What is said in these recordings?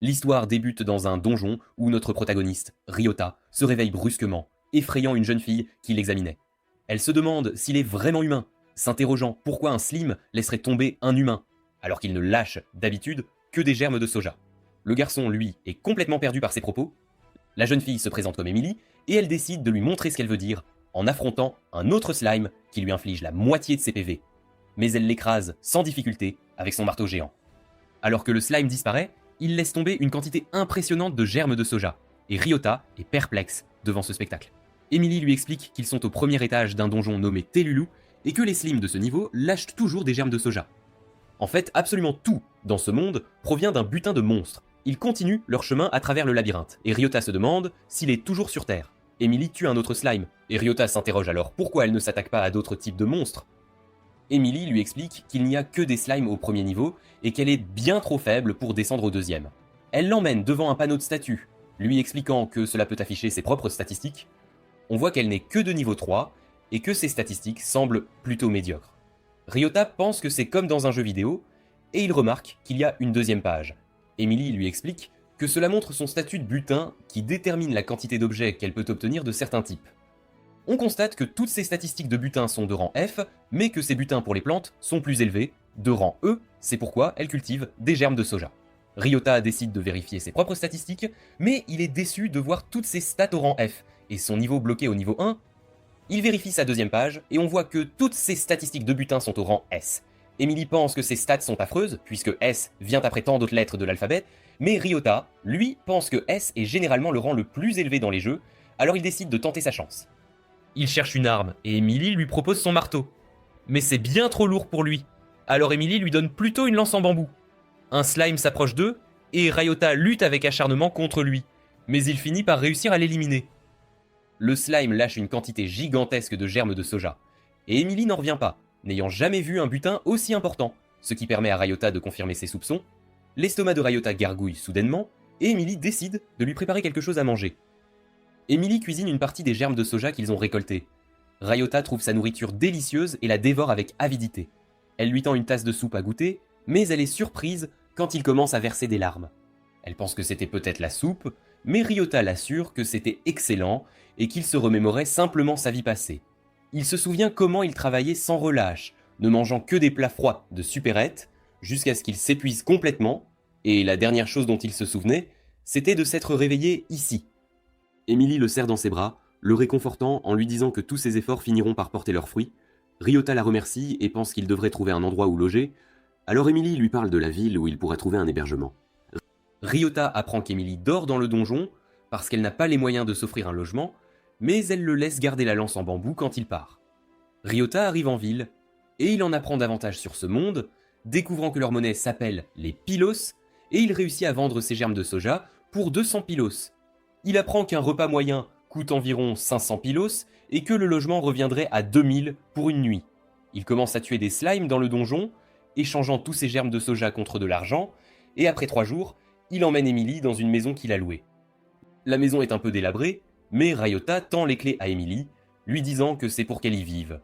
L'histoire débute dans un donjon où notre protagoniste, Ryota, se réveille brusquement, effrayant une jeune fille qui l'examinait. Elle se demande s'il est vraiment humain, s'interrogeant pourquoi un slim laisserait tomber un humain, alors qu'il ne lâche, d'habitude, que des germes de soja. Le garçon, lui, est complètement perdu par ses propos. La jeune fille se présente comme Emily, et elle décide de lui montrer ce qu'elle veut dire, en affrontant un autre slime qui lui inflige la moitié de ses PV. Mais elle l'écrase sans difficulté avec son marteau géant. Alors que le slime disparaît, il laisse tomber une quantité impressionnante de germes de soja, et Ryota est perplexe devant ce spectacle. Emily lui explique qu'ils sont au premier étage d'un donjon nommé Telulu, et que les slimes de ce niveau lâchent toujours des germes de soja. En fait, absolument tout dans ce monde provient d'un butin de monstre. Ils continuent leur chemin à travers le labyrinthe, et Ryota se demande s'il est toujours sur Terre. Emily tue un autre slime, et Ryota s'interroge alors pourquoi elle ne s'attaque pas à d'autres types de monstres. Emily lui explique qu'il n'y a que des slimes au premier niveau et qu'elle est bien trop faible pour descendre au deuxième. Elle l'emmène devant un panneau de statut, lui expliquant que cela peut afficher ses propres statistiques. On voit qu'elle n'est que de niveau 3 et que ses statistiques semblent plutôt médiocres. Ryota pense que c'est comme dans un jeu vidéo et il remarque qu'il y a une deuxième page. Emily lui explique que cela montre son statut de butin qui détermine la quantité d'objets qu'elle peut obtenir de certains types. On constate que toutes ces statistiques de butin sont de rang F, mais que ces butins pour les plantes sont plus élevés, de rang E, c'est pourquoi elle cultive des germes de soja. Ryota décide de vérifier ses propres statistiques, mais il est déçu de voir toutes ses stats au rang F, et son niveau bloqué au niveau 1. Il vérifie sa deuxième page, et on voit que toutes ses statistiques de butin sont au rang S. Emily pense que ses stats sont affreuses, puisque S vient après tant d'autres lettres de l'alphabet, mais Ryota, lui, pense que S est généralement le rang le plus élevé dans les jeux, alors il décide de tenter sa chance. Il cherche une arme, et Emily lui propose son marteau. Mais c'est bien trop lourd pour lui, alors Emily lui donne plutôt une lance en bambou. Un slime s'approche d'eux, et Ryota lutte avec acharnement contre lui, mais il finit par réussir à l'éliminer. Le slime lâche une quantité gigantesque de germes de soja, et Emily n'en revient pas, n'ayant jamais vu un butin aussi important, ce qui permet à Ryota de confirmer ses soupçons. L'estomac de Ryota gargouille soudainement, et Emily décide de lui préparer quelque chose à manger. Emily cuisine une partie des germes de soja qu'ils ont récoltés. Ryota trouve sa nourriture délicieuse et la dévore avec avidité. Elle lui tend une tasse de soupe à goûter, mais elle est surprise quand il commence à verser des larmes. Elle pense que c'était peut-être la soupe, mais Ryota l'assure que c'était excellent et qu'il se remémorait simplement sa vie passée. Il se souvient comment il travaillait sans relâche, ne mangeant que des plats froids de supérette, jusqu'à ce qu'il s'épuise complètement, et la dernière chose dont il se souvenait, c'était de s'être réveillé ici. Emily le serre dans ses bras, le réconfortant en lui disant que tous ses efforts finiront par porter leurs fruits. Ryota la remercie et pense qu'il devrait trouver un endroit où loger, alors Emily lui parle de la ville où il pourrait trouver un hébergement. Ryota apprend qu'Emily dort dans le donjon parce qu'elle n'a pas les moyens de s'offrir un logement, mais elle le laisse garder la lance en bambou quand il part. Ryota arrive en ville, et il en apprend davantage sur ce monde, découvrant que leur monnaie s'appelle les pilos, et il réussit à vendre ses germes de soja pour 200 pilos. Il apprend qu'un repas moyen coûte environ 500 pilos et que le logement reviendrait à 2000 pour une nuit. Il commence à tuer des slimes dans le donjon, échangeant tous ses germes de soja contre de l'argent, et après 3 jours, il emmène Emily dans une maison qu'il a louée. La maison est un peu délabrée, mais Ryota tend les clés à Emily, lui disant que c'est pour qu'elle y vive.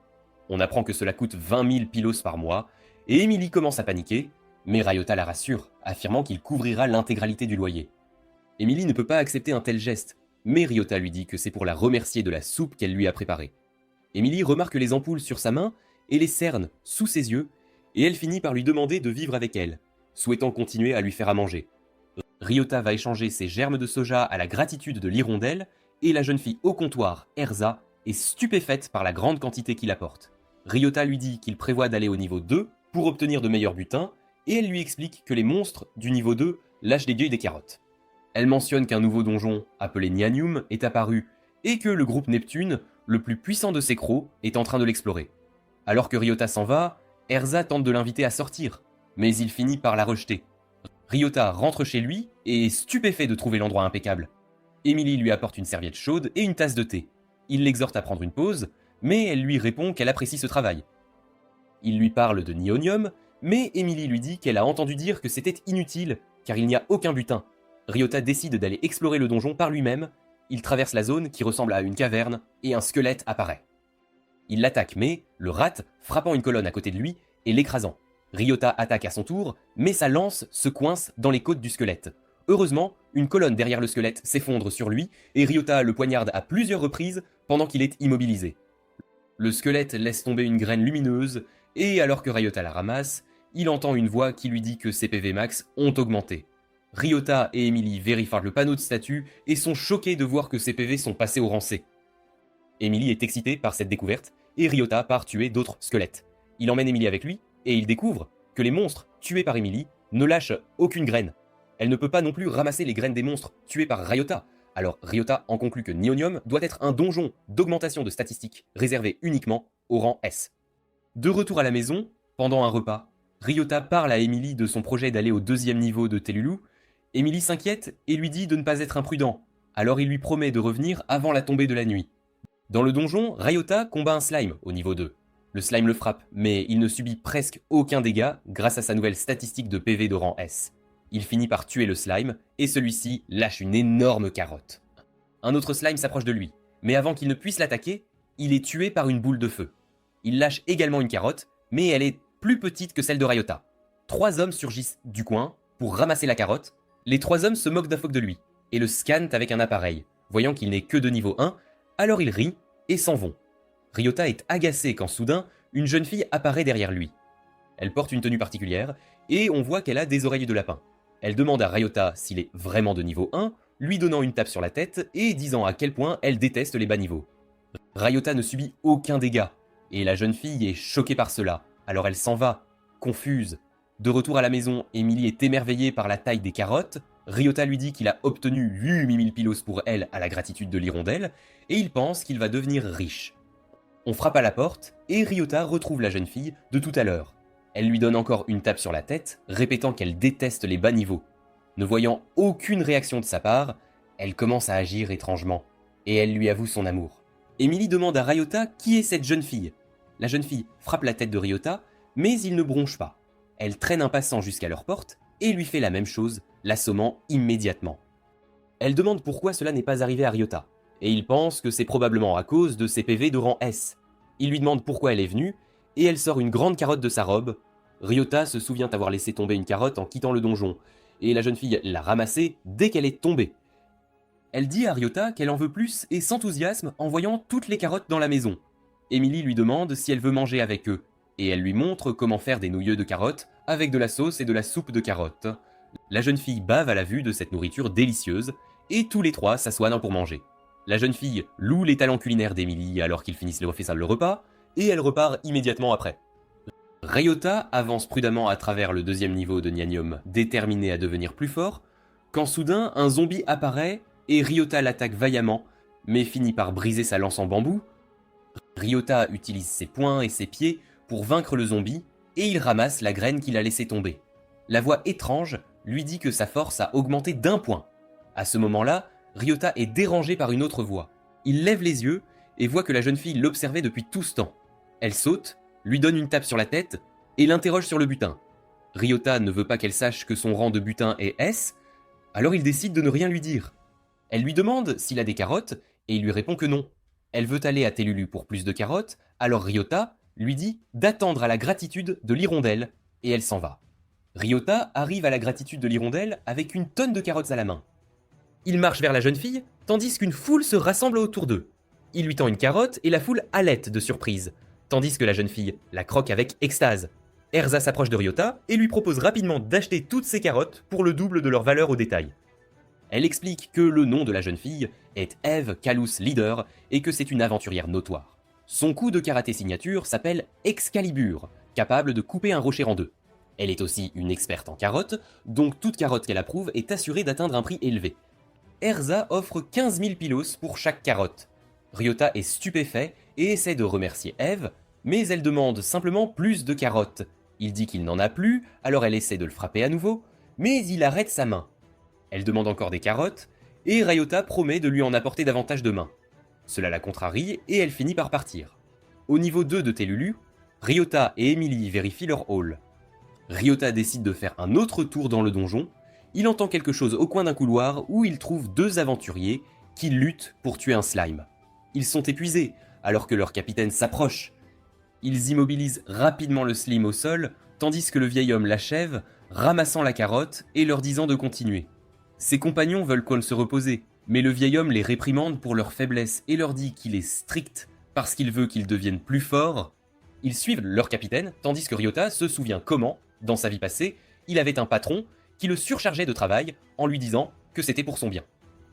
On apprend que cela coûte 20 000 pilos par mois, et Emily commence à paniquer, mais Ryota la rassure, affirmant qu'il couvrira l'intégralité du loyer. Emily ne peut pas accepter un tel geste, mais Ryota lui dit que c'est pour la remercier de la soupe qu'elle lui a préparée. Emily remarque les ampoules sur sa main et les cerne sous ses yeux, et elle finit par lui demander de vivre avec elle, souhaitant continuer à lui faire à manger. Ryota va échanger ses germes de soja à la gratitude de l'hirondelle, et la jeune fille au comptoir, Erza, est stupéfaite par la grande quantité qu'il apporte. Ryota lui dit qu'il prévoit d'aller au niveau 2 pour obtenir de meilleurs butins, et elle lui explique que les monstres du niveau 2 lâchent des gueules des carottes. Elle mentionne qu'un nouveau donjon, appelé Nianium, est apparu, et que le groupe Neptune, le plus puissant de ses crocs, est en train de l'explorer. Alors que Ryota s'en va, Erza tente de l'inviter à sortir, mais il finit par la rejeter. Ryota rentre chez lui et est stupéfait de trouver l'endroit impeccable. Emily lui apporte une serviette chaude et une tasse de thé. Il l'exhorte à prendre une pause, mais elle lui répond qu'elle apprécie ce travail. Il lui parle de Nionium, mais Emily lui dit qu'elle a entendu dire que c'était inutile, car il n'y a aucun butin. Ryota décide d'aller explorer le donjon par lui-même, il traverse la zone qui ressemble à une caverne, et un squelette apparaît. Il l'attaque, mais le rate, frappant une colonne à côté de lui et l'écrasant. Ryota attaque à son tour, mais sa lance se coince dans les côtes du squelette. Heureusement, une colonne derrière le squelette s'effondre sur lui et Ryota le poignarde à plusieurs reprises pendant qu'il est immobilisé. Le squelette laisse tomber une graine lumineuse et alors que Ryota la ramasse, il entend une voix qui lui dit que ses PV max ont augmenté. Ryota et Emily vérifient le panneau de statut et sont choqués de voir que ses PV sont passés au rang C. Emily est excitée par cette découverte et Ryota part tuer d'autres squelettes. Il emmène Emily avec lui et il découvre que les monstres tués par Emily ne lâchent aucune graine. Elle ne peut pas non plus ramasser les graines des monstres tués par Ryota. Alors Ryota en conclut que Nionium doit être un donjon d'augmentation de statistiques réservé uniquement au rang S. De retour à la maison, pendant un repas, Ryota parle à Emily de son projet d'aller au 2e niveau de Telulu. Emily s'inquiète et lui dit de ne pas être imprudent, alors il lui promet de revenir avant la tombée de la nuit. Dans le donjon, Ryota combat un slime au niveau 2. Le slime le frappe, mais il ne subit presque aucun dégât grâce à sa nouvelle statistique de PV de rang S. Il finit par tuer le slime, et celui-ci lâche une énorme carotte. Un autre slime s'approche de lui, mais avant qu'il ne puisse l'attaquer, il est tué par une boule de feu. Il lâche également une carotte, mais elle est plus petite que celle de Ryota. 3 hommes surgissent du coin pour ramasser la carotte. Les 3 hommes se moquent d'un phoque de lui, et le scannent avec un appareil. Voyant qu'il n'est que de niveau 1, alors ils rient et s'en vont. Ryota est agacé quand soudain, une jeune fille apparaît derrière lui. Elle porte une tenue particulière, et on voit qu'elle a des oreilles de lapin. Elle demande à Ryota s'il est vraiment de niveau 1, lui donnant une tape sur la tête et disant à quel point elle déteste les bas niveaux. Ryota ne subit aucun dégât, et la jeune fille est choquée par cela, alors elle s'en va, confuse. De retour à la maison, Emily est émerveillée par la taille des carottes. Ryota lui dit qu'il a obtenu 8000 pilos pour elle à la gratitude de l'hirondelle, et il pense qu'il va devenir riche. On frappe à la porte, et Ryota retrouve la jeune fille de tout à l'heure. Elle lui donne encore une tape sur la tête, répétant qu'elle déteste les bas niveaux. Ne voyant aucune réaction de sa part, elle commence à agir étrangement, et elle lui avoue son amour. Emily demande à Ryota qui est cette jeune fille. La jeune fille frappe la tête de Ryota, mais il ne bronche pas. Elle traîne un passant jusqu'à leur porte, et lui fait la même chose, l'assommant immédiatement. Elle demande pourquoi cela n'est pas arrivé à Ryota, et il pense que c'est probablement à cause de ses PV de rang S. Il lui demande pourquoi elle est venue, et elle sort une grande carotte de sa robe. Ryota se souvient avoir laissé tomber une carotte en quittant le donjon, et la jeune fille l'a ramassée dès qu'elle est tombée. Elle dit à Ryota qu'elle en veut plus et s'enthousiasme en voyant toutes les carottes dans la maison. Emily lui demande si elle veut manger avec eux, et elle lui montre comment faire des nouilleux de carottes avec de la sauce et de la soupe de carottes. La jeune fille bave à la vue de cette nourriture délicieuse, et tous les 3 s'assoient pour manger. La jeune fille loue les talents culinaires d'Emily alors qu'ils finissent le repas, et elle repart immédiatement après. Ryota avance prudemment à travers le 2e niveau de Nianium, déterminé à devenir plus fort, quand soudain un zombie apparaît et Ryota l'attaque vaillamment, mais finit par briser sa lance en bambou. Ryota utilise ses poings et ses pieds pour vaincre le zombie, et il ramasse la graine qu'il a laissée tomber. La voix étrange lui dit que sa force a augmenté d'1 point. À ce moment-là, Ryota est dérangé par une autre voix. Il lève les yeux et voit que la jeune fille l'observait depuis tout ce temps. Elle saute, lui donne une tape sur la tête et l'interroge sur le butin. Ryota ne veut pas qu'elle sache que son rang de butin est S, alors il décide de ne rien lui dire. Elle lui demande s'il a des carottes et il lui répond que non. Elle veut aller à Telulu pour plus de carottes, alors Ryota lui dit d'attendre à la gratitude de l'hirondelle et elle s'en va. Ryota arrive à la gratitude de l'hirondelle avec une tonne de carottes à la main. Il marche vers la jeune fille, tandis qu'une foule se rassemble autour d'eux. Il lui tend une carotte et la foule halète de surprise, tandis que la jeune fille la croque avec extase. Erza s'approche de Ryota et lui propose rapidement d'acheter toutes ses carottes pour le double de leur valeur au détail. Elle explique que le nom de la jeune fille est Eve Kalous Leader et que c'est une aventurière notoire. Son coup de karaté signature s'appelle Excalibur, capable de couper un rocher en 2. Elle est aussi une experte en carottes, donc toute carotte qu'elle approuve est assurée d'atteindre un prix élevé. Erza offre 15 000 pilos pour chaque carotte. Ryota est stupéfait et essaie de remercier Eve, mais elle demande simplement plus de carottes. Il dit qu'il n'en a plus, alors elle essaie de le frapper à nouveau, mais il arrête sa main. Elle demande encore des carottes, et Ryota promet de lui en apporter davantage demain. Cela la contrarie et elle finit par partir. Au niveau 2 de Telulu, Ryota et Emily vérifient leur hall. Ryota décide de faire un autre tour dans le donjon. Il entend quelque chose au coin d'un couloir où il trouve 2 aventuriers qui luttent pour tuer un slime. Ils sont épuisés alors que leur capitaine s'approche. Ils immobilisent rapidement le slime au sol, tandis que le vieil homme l'achève, ramassant la carotte et leur disant de continuer. Ses compagnons veulent qu'on se reposer, mais le vieil homme les réprimande pour leur faiblesse et leur dit qu'il est strict parce qu'il veut qu'ils deviennent plus forts. Ils suivent leur capitaine, tandis que Ryota se souvient comment, dans sa vie passée, il avait un patron qui le surchargeait de travail en lui disant que c'était pour son bien.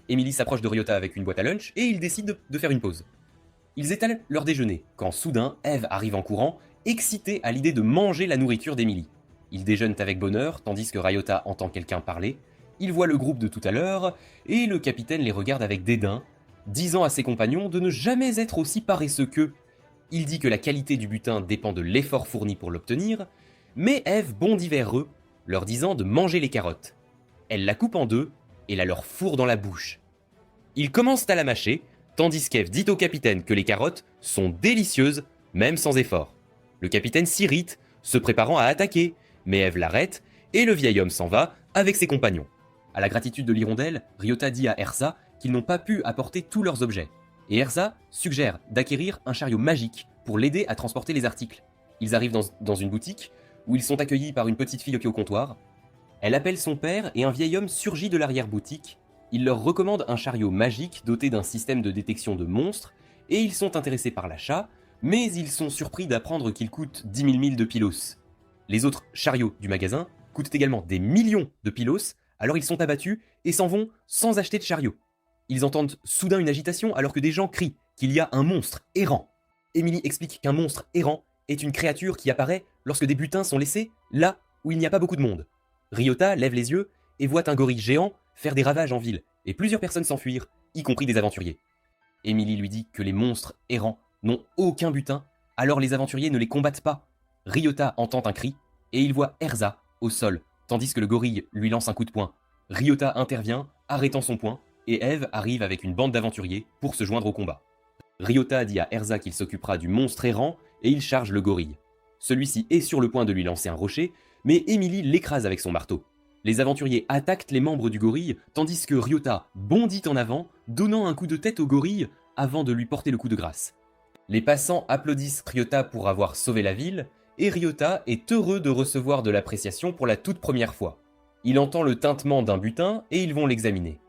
Emily s'approche de Ryota avec une boîte à lunch et ils décident de faire une pause. Ils étalent leur déjeuner, quand soudain Eve arrive en courant, excitée à l'idée de manger la nourriture d'Emily. Ils déjeunent avec bonheur, tandis que Ryota entend quelqu'un parler. Il voit le groupe de tout à l'heure, et le capitaine les regarde avec dédain, disant à ses compagnons de ne jamais être aussi paresseux qu'eux. Il dit que la qualité du butin dépend de l'effort fourni pour l'obtenir, mais Eve bondit vers eux, leur disant de manger les carottes. Elle la coupe en deux et la leur fourre dans la bouche. Ils commencent à la mâcher, tandis qu'Eve dit au capitaine que les carottes sont délicieuses, même sans effort. Le capitaine s'irrite, se préparant à attaquer, mais Eve l'arrête, et le vieil homme s'en va avec ses compagnons. À la gratitude de l'hirondelle, Ryota dit à Erza qu'ils n'ont pas pu apporter tous leurs objets, et Erza suggère d'acquérir un chariot magique pour l'aider à transporter les articles. Ils arrivent dans une boutique, où ils sont accueillis par une petite fille au comptoir. Elle appelle son père et un vieil homme surgit de l'arrière-boutique. Il leur recommande un chariot magique doté d'un système de détection de monstres, et ils sont intéressés par l'achat, mais ils sont surpris d'apprendre qu'il coûte 10 000 milles de pilos. Les autres chariots du magasin coûtent également des millions de pilos, alors ils sont abattus et s'en vont sans acheter de chariot. Ils entendent soudain une agitation alors que des gens crient qu'il y a un monstre errant. Emily explique qu'un monstre errant est une créature qui apparaît lorsque des butins sont laissés là où il n'y a pas beaucoup de monde. Ryota lève les yeux et voit un gorille géant faire des ravages en ville, et plusieurs personnes s'enfuir, y compris des aventuriers. Emily lui dit que les monstres errants n'ont aucun butin, alors les aventuriers ne les combattent pas. Ryota entend un cri, et il voit Erza au sol, tandis que le gorille lui lance un coup de poing. Ryota intervient, arrêtant son poing, et Eve arrive avec une bande d'aventuriers pour se joindre au combat. Ryota dit à Erza qu'il s'occupera du monstre errant, et il charge le gorille. Celui-ci est sur le point de lui lancer un rocher, mais Emily l'écrase avec son marteau. Les aventuriers attaquent les membres du gorille, tandis que Ryota bondit en avant, donnant un coup de tête au gorille avant de lui porter le coup de grâce. Les passants applaudissent Ryota pour avoir sauvé la ville, et Ryota est heureux de recevoir de l'appréciation pour la toute première fois. Il entend le tintement d'un butin et ils vont l'examiner.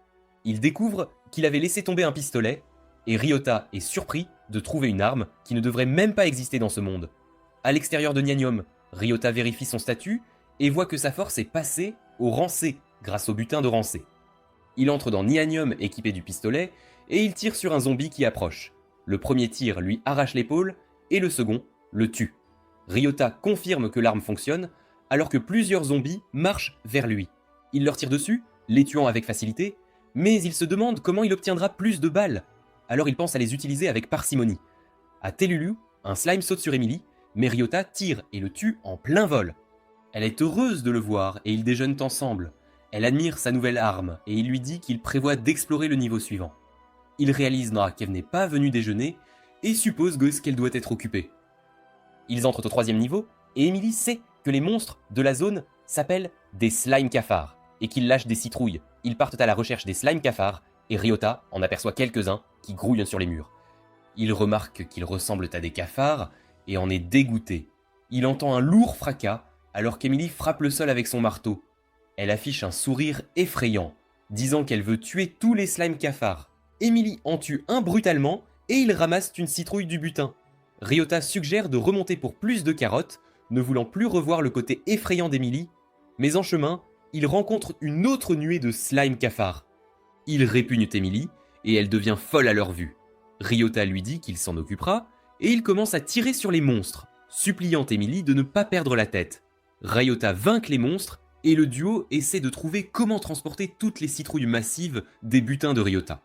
Il découvre qu'il avait laissé tomber un pistolet, et Ryota est surpris de trouver une arme qui ne devrait même pas exister dans ce monde. À l'extérieur de Nianium, Ryota vérifie son statut et voit que sa force est passée au rang C grâce au butin de rang C. Il entre dans Nianium équipé du pistolet et il tire sur un zombie qui approche. Le premier tir lui arrache l'épaule et le second le tue. Ryota confirme que l'arme fonctionne alors que plusieurs zombies marchent vers lui. Il leur tire dessus, les tuant avec facilité, mais il se demande comment il obtiendra plus de balles. Alors il pense à les utiliser avec parcimonie. À Telulu, un slime saute sur Emily, mais Ryota tire et le tue en plein vol. Elle est heureuse de le voir et ils déjeunent ensemble. Elle admire sa nouvelle arme et il lui dit qu'il prévoit d'explorer le niveau suivant. Il réalise qu'elle n'est pas venue déjeuner et suppose qu'elle doit être occupée. Ils entrent au 3e niveau et Emily sait que les monstres de la zone s'appellent des slime cafards et qu'ils lâchent des citrouilles. Ils partent à la recherche des slime cafards et Ryota en aperçoit quelques-uns qui grouillent sur les murs. Il remarque qu'ils ressemblent à des cafards et en est dégoûté. Il entend un lourd fracas alors qu'Emily frappe le sol avec son marteau. Elle affiche un sourire effrayant, disant qu'elle veut tuer tous les slime cafards. Emily en tue un brutalement et il ramasse une citrouille du butin. Ryota suggère de remonter pour plus de carottes, ne voulant plus revoir le côté effrayant d'Emily, mais en chemin, il rencontre une autre nuée de slime cafards. Ils répugnent Emily et elle devient folle à leur vue. Ryota lui dit qu'il s'en occupera et il commence à tirer sur les monstres, suppliant Emily de ne pas perdre la tête. Ryota vainc les monstres et le duo essaie de trouver comment transporter toutes les citrouilles massives des butins de Ryota.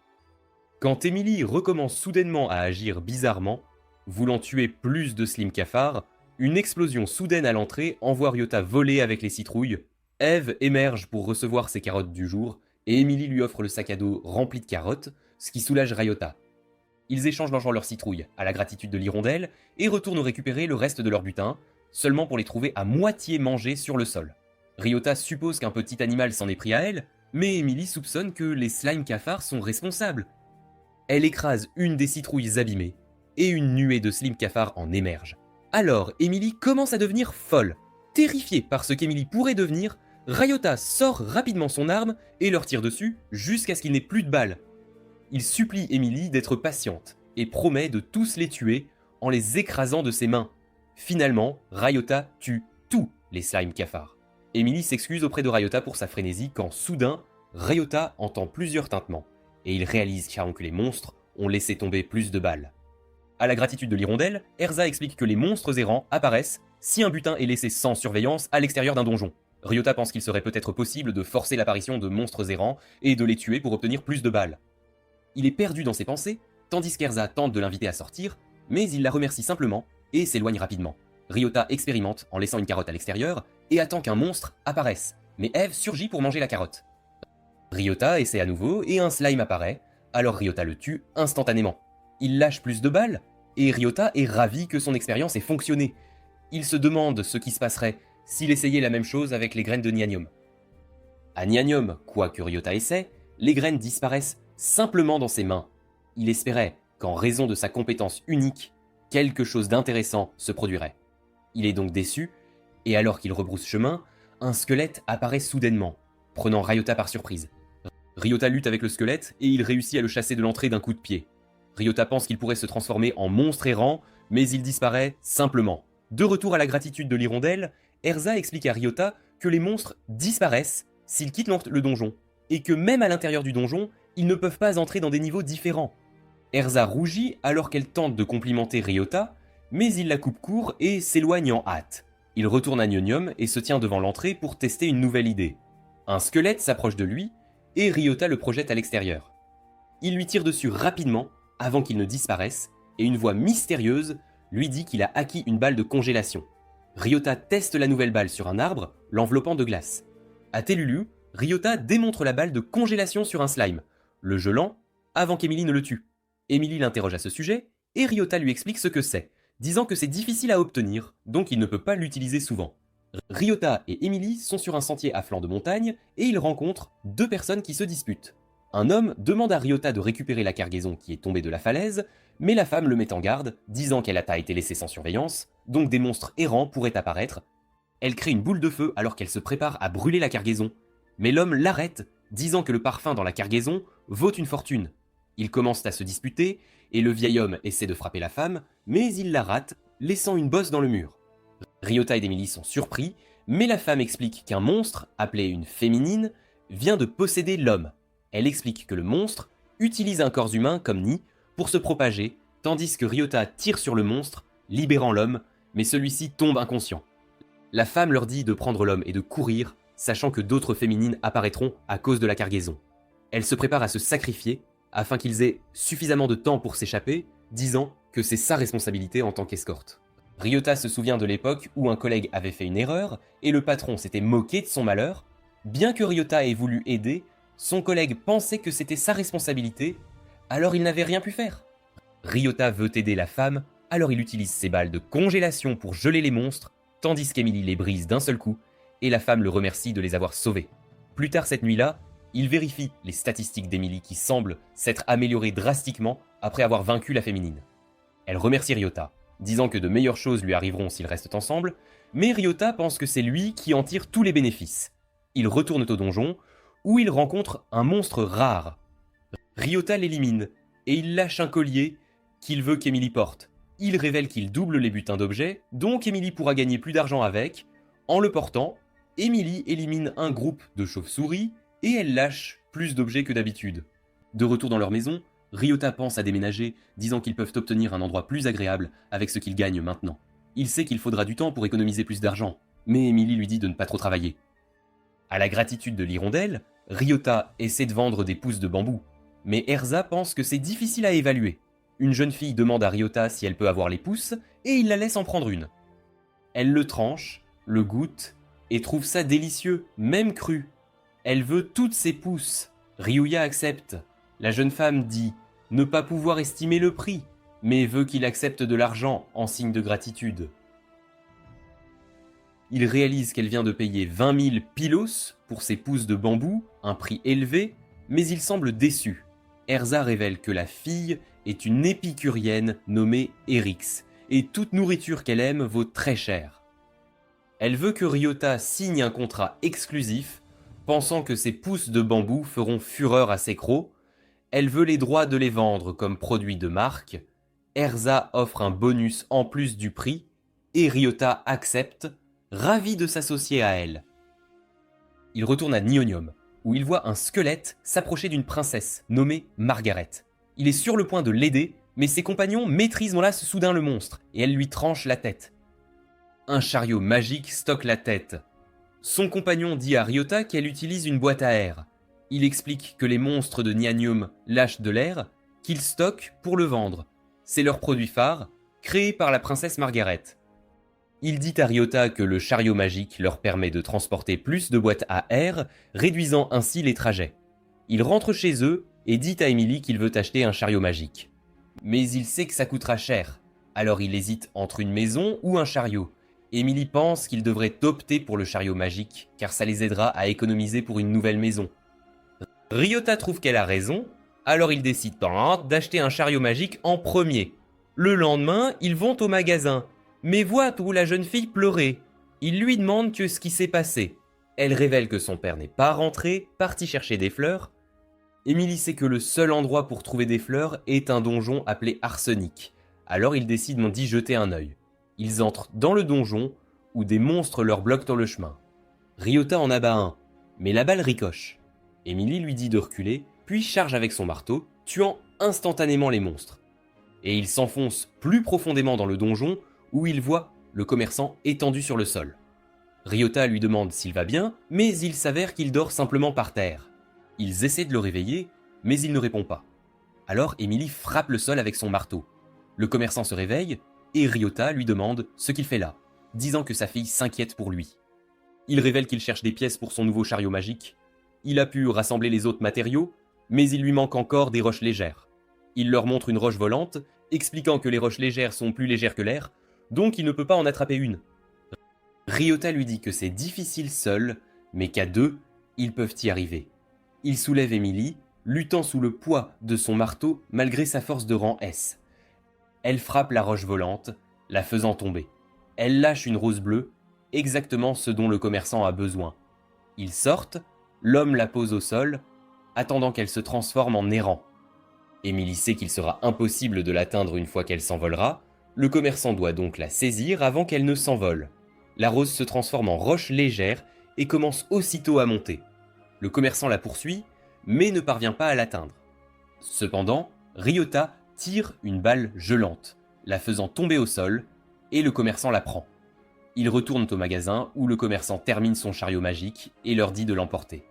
Quand Emily recommence soudainement à agir bizarrement, voulant tuer plus de Slim cafards, une explosion soudaine à l'entrée envoie Ryota voler avec les citrouilles. Eve émerge pour recevoir ses carottes du jour et Emily lui offre le sac à dos rempli de carottes, ce qui soulage Ryota. Ils échangent leurs citrouilles à la gratitude de l'hirondelle et retournent récupérer le reste de leur butin, seulement pour les trouver à moitié mangés sur le sol. Ryota suppose qu'un petit animal s'en est pris à elle, mais Emily soupçonne que les slime cafards sont responsables. Elle écrase une des citrouilles abîmées, et une nuée de slime cafards en émerge. Alors Emily commence à devenir folle. Terrifiée par ce qu'Emily pourrait devenir, Ryota sort rapidement son arme et leur tire dessus jusqu'à ce qu'il n'ait plus de balles. Il supplie Emily d'être patiente et promet de tous les tuer en les écrasant de ses mains. Finalement, Ryota tue tous les slime cafards. Emily s'excuse auprès de Ryota pour sa frénésie quand soudain, Ryota entend plusieurs tintements et il réalise que les monstres ont laissé tomber plus de balles. À la gratitude de l'hirondelle, Erza explique que les monstres errants apparaissent si un butin est laissé sans surveillance à l'extérieur d'un donjon. Ryota pense qu'il serait peut-être possible de forcer l'apparition de monstres errants et de les tuer pour obtenir plus de balles. Il est perdu dans ses pensées, tandis qu'Erza tente de l'inviter à sortir, mais il la remercie simplement et s'éloigne rapidement. Ryota expérimente en laissant une carotte à l'extérieur et attend qu'un monstre apparaisse, mais Eve surgit pour manger la carotte. Ryota essaie à nouveau et un slime apparaît, alors Ryota le tue instantanément. Il lâche plus de balles et Ryota est ravi que son expérience ait fonctionné. Il se demande ce qui se passerait s'il essayait la même chose avec les graines de Nianium. À Nianium, quoi que Ryota essaie, les graines disparaissent simplement dans ses mains. Il espérait qu'en raison de sa compétence unique, quelque chose d'intéressant se produirait. Il est donc déçu, et alors qu'il rebrousse chemin, un squelette apparaît soudainement, prenant Ryota par surprise. Ryota lutte avec le squelette et il réussit à le chasser de l'entrée d'un coup de pied. Ryota pense qu'il pourrait se transformer en monstre errant, mais il disparaît simplement. De retour à la gratitude de l'hirondelle, Erza explique à Ryota que les monstres disparaissent s'ils quittent le donjon, et que même à l'intérieur du donjon, ils ne peuvent pas entrer dans des niveaux différents. Erza rougit alors qu'elle tente de complimenter Ryota, mais il la coupe court et s'éloigne en hâte. Il retourne à Nionium et se tient devant l'entrée pour tester une nouvelle idée. Un squelette s'approche de lui, et Ryota le projette à l'extérieur. Il lui tire dessus rapidement, avant qu'il ne disparaisse, et une voix mystérieuse lui dit qu'il a acquis une balle de congélation. Ryota teste la nouvelle balle sur un arbre, l'enveloppant de glace. À Telulu, Ryota démontre la balle de congélation sur un slime, le gelant, avant qu'Emily ne le tue. Emily l'interroge à ce sujet, et Ryota lui explique ce que c'est, disant que c'est difficile à obtenir, donc il ne peut pas l'utiliser souvent. Ryota et Emily sont sur un sentier à flanc de montagne, et ils rencontrent deux personnes qui se disputent. Un homme demande à Ryota de récupérer la cargaison qui est tombée de la falaise, mais la femme le met en garde, disant qu'elle a été laissée sans surveillance, donc des monstres errants pourraient apparaître. Elle crée une boule de feu alors qu'elle se prépare à brûler la cargaison, mais l'homme l'arrête, disant que le parfum dans la cargaison vaut une fortune. Ils commencent à se disputer, et le vieil homme essaie de frapper la femme, mais il la rate, laissant une bosse dans le mur. Ryota et Emily sont surpris, mais la femme explique qu'un monstre, appelé une féminine, vient de posséder l'homme. Elle explique que le monstre utilise un corps humain comme nid pour se propager, tandis que Ryota tire sur le monstre, libérant l'homme, mais celui-ci tombe inconscient. La femme leur dit de prendre l'homme et de courir, sachant que d'autres féminines apparaîtront à cause de la cargaison. Elle se prépare à se sacrifier, afin qu'ils aient suffisamment de temps pour s'échapper, disant que c'est sa responsabilité en tant qu'escorte. Ryota se souvient de l'époque où un collègue avait fait une erreur, et le patron s'était moqué de son malheur. Bien que Ryota ait voulu aider, son collègue pensait que c'était sa responsabilité, alors il n'avait rien pu faire. Ryota veut aider la femme, alors il utilise ses balles de congélation pour geler les monstres, tandis qu'Emily les brise d'un seul coup, et la femme le remercie de les avoir sauvés. Plus tard cette nuit-là, il vérifie les statistiques d'Emily qui semblent s'être améliorées drastiquement après avoir vaincu la féminine. Elle remercie Ryota, disant que de meilleures choses lui arriveront s'ils restent ensemble, mais Ryota pense que c'est lui qui en tire tous les bénéfices. Ils retournent au donjon, où ils rencontrent un monstre rare. Ryota l'élimine, et il lâche un collier qu'il veut qu'Emily porte. Il révèle qu'il double les butins d'objets, donc Emily pourra gagner plus d'argent avec. En le portant, Emily élimine un groupe de chauves-souris, et elle lâche plus d'objets que d'habitude. De retour dans leur maison, Ryota pense à déménager, disant qu'ils peuvent obtenir un endroit plus agréable avec ce qu'ils gagnent maintenant. Il sait qu'il faudra du temps pour économiser plus d'argent, mais Emily lui dit de ne pas trop travailler. À la gratitude de l'hirondelle, Ryota essaie de vendre des pousses de bambou, mais Erza pense que c'est difficile à évaluer. Une jeune fille demande à Ryota si elle peut avoir les pousses, et il la laisse en prendre une. Elle le tranche, le goûte, et trouve ça délicieux, même cru. Elle veut toutes ses pousses. Ryuya accepte. La jeune femme dit ne pas pouvoir estimer le prix, mais veut qu'il accepte de l'argent en signe de gratitude. Il réalise qu'elle vient de payer 20 000 pilos pour ses pousses de bambou, un prix élevé, mais il semble déçu. Erza révèle que la fille est une épicurienne nommée Eryx, et toute nourriture qu'elle aime vaut très cher. Elle veut que Ryota signe un contrat exclusif, pensant que ses pousses de bambou feront fureur à ses crocs. Elle veut les droits de les vendre comme produits de marque. Erza offre un bonus en plus du prix, et Ryota accepte, ravi de s'associer à elle. Il retourne à Nionium, où il voit un squelette s'approcher d'une princesse nommée Margaret. Il est sur le point de l'aider, mais ses compagnons maîtrisent soudain le monstre, et elle lui tranche la tête. Un chariot magique stocke la tête. Son compagnon dit à Ryota qu'elle utilise une boîte à air. Il explique que les monstres de Nianium lâchent de l'air, qu'ils stockent pour le vendre. C'est leur produit phare, créé par la princesse Margaret. Il dit à Ryota que le chariot magique leur permet de transporter plus de boîtes à air, réduisant ainsi les trajets. Il rentre chez eux et dit à Emily qu'il veut acheter un chariot magique. Mais il sait que ça coûtera cher, alors il hésite entre une maison ou un chariot. Emily pense qu'il devrait opter pour le chariot magique, car ça les aidera à économiser pour une nouvelle maison. Ryota trouve qu'elle a raison, alors il décide d'acheter un chariot magique en premier. Le lendemain, ils vont au magasin, mais voient où la jeune fille pleurait. Il lui demande ce qui s'est passé. Elle révèle que son père n'est pas rentré, parti chercher des fleurs. Emily sait que le seul endroit pour trouver des fleurs est un donjon appelé Arsenic, alors ils décident d'y jeter un œil. Ils entrent dans le donjon, où des monstres leur bloquent le chemin. Ryota en abat un, mais la balle ricoche. Emily lui dit de reculer, puis charge avec son marteau, tuant instantanément les monstres. Et il s'enfonce plus profondément dans le donjon, où il voit le commerçant étendu sur le sol. Ryota lui demande s'il va bien, mais il s'avère qu'il dort simplement par terre. Ils essaient de le réveiller, mais il ne répond pas. Alors Emily frappe le sol avec son marteau. Le commerçant se réveille, et Ryota lui demande ce qu'il fait là, disant que sa fille s'inquiète pour lui. Il révèle qu'il cherche des pièces pour son nouveau chariot magique. Il a pu rassembler les autres matériaux, mais il lui manque encore des roches légères. Il leur montre une roche volante, expliquant que les roches légères sont plus légères que l'air, donc il ne peut pas en attraper une. Ryota lui dit que c'est difficile seul, mais qu'à deux, ils peuvent y arriver. Il soulève Emily, luttant sous le poids de son marteau malgré sa force de rang S. Elle frappe la roche volante, la faisant tomber. Elle lâche une rose bleue, exactement ce dont le commerçant a besoin. Ils sortent, l'homme la pose au sol, attendant qu'elle se transforme en errant. Emily sait qu'il sera impossible de l'atteindre une fois qu'elle s'envolera, le commerçant doit donc la saisir avant qu'elle ne s'envole. La rose se transforme en roche légère et commence aussitôt à monter. Le commerçant la poursuit, mais ne parvient pas à l'atteindre. Cependant, Ryota tire une balle gelante, la faisant tomber au sol, et le commerçant la prend. Ils retournent au magasin où le commerçant termine son chariot magique et leur dit de l'emporter.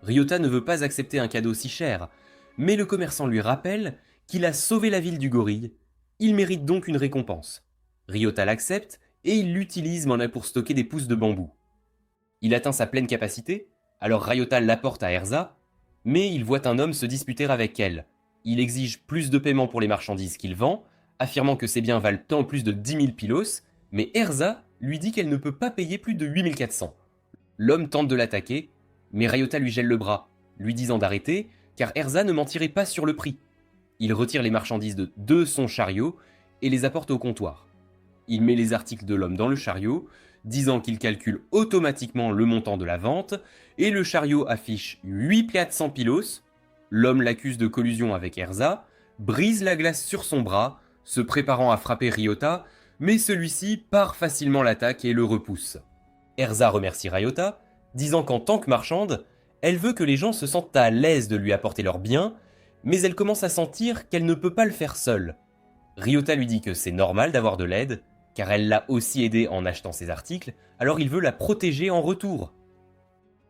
Ryota ne veut pas accepter un cadeau si cher, mais le commerçant lui rappelle qu'il a sauvé la ville du gorille. Il mérite donc une récompense. Ryota l'accepte et il l'utilise pour stocker des pousses de bambou. Il atteint sa pleine capacité, alors Ryota l'apporte à Erza, mais il voit un homme se disputer avec elle. Il exige plus de paiement pour les marchandises qu'il vend, affirmant que ses biens valent tant plus de 10 000 pilos, mais Erza lui dit qu'elle ne peut pas payer plus de 8 400. L'homme tente de l'attaquer, mais Ryota lui gèle le bras, lui disant d'arrêter, car Erza ne mentirait pas sur le prix. Il retire les marchandises de son chariot et les apporte au comptoir. Il met les articles de l'homme dans le chariot, disant qu'il calcule automatiquement le montant de la vente, et le chariot affiche 8 400 pilos. L'homme l'accuse de collusion avec Erza, brise la glace sur son bras, se préparant à frapper Ryota, mais celui-ci part facilement l'attaque et le repousse. Erza remercie Ryota, disant qu'en tant que marchande, elle veut que les gens se sentent à l'aise de lui apporter leurs biens, mais elle commence à sentir qu'elle ne peut pas le faire seule. Ryota lui dit que c'est normal d'avoir de l'aide, car elle l'a aussi aidé en achetant ses articles, alors il veut la protéger en retour.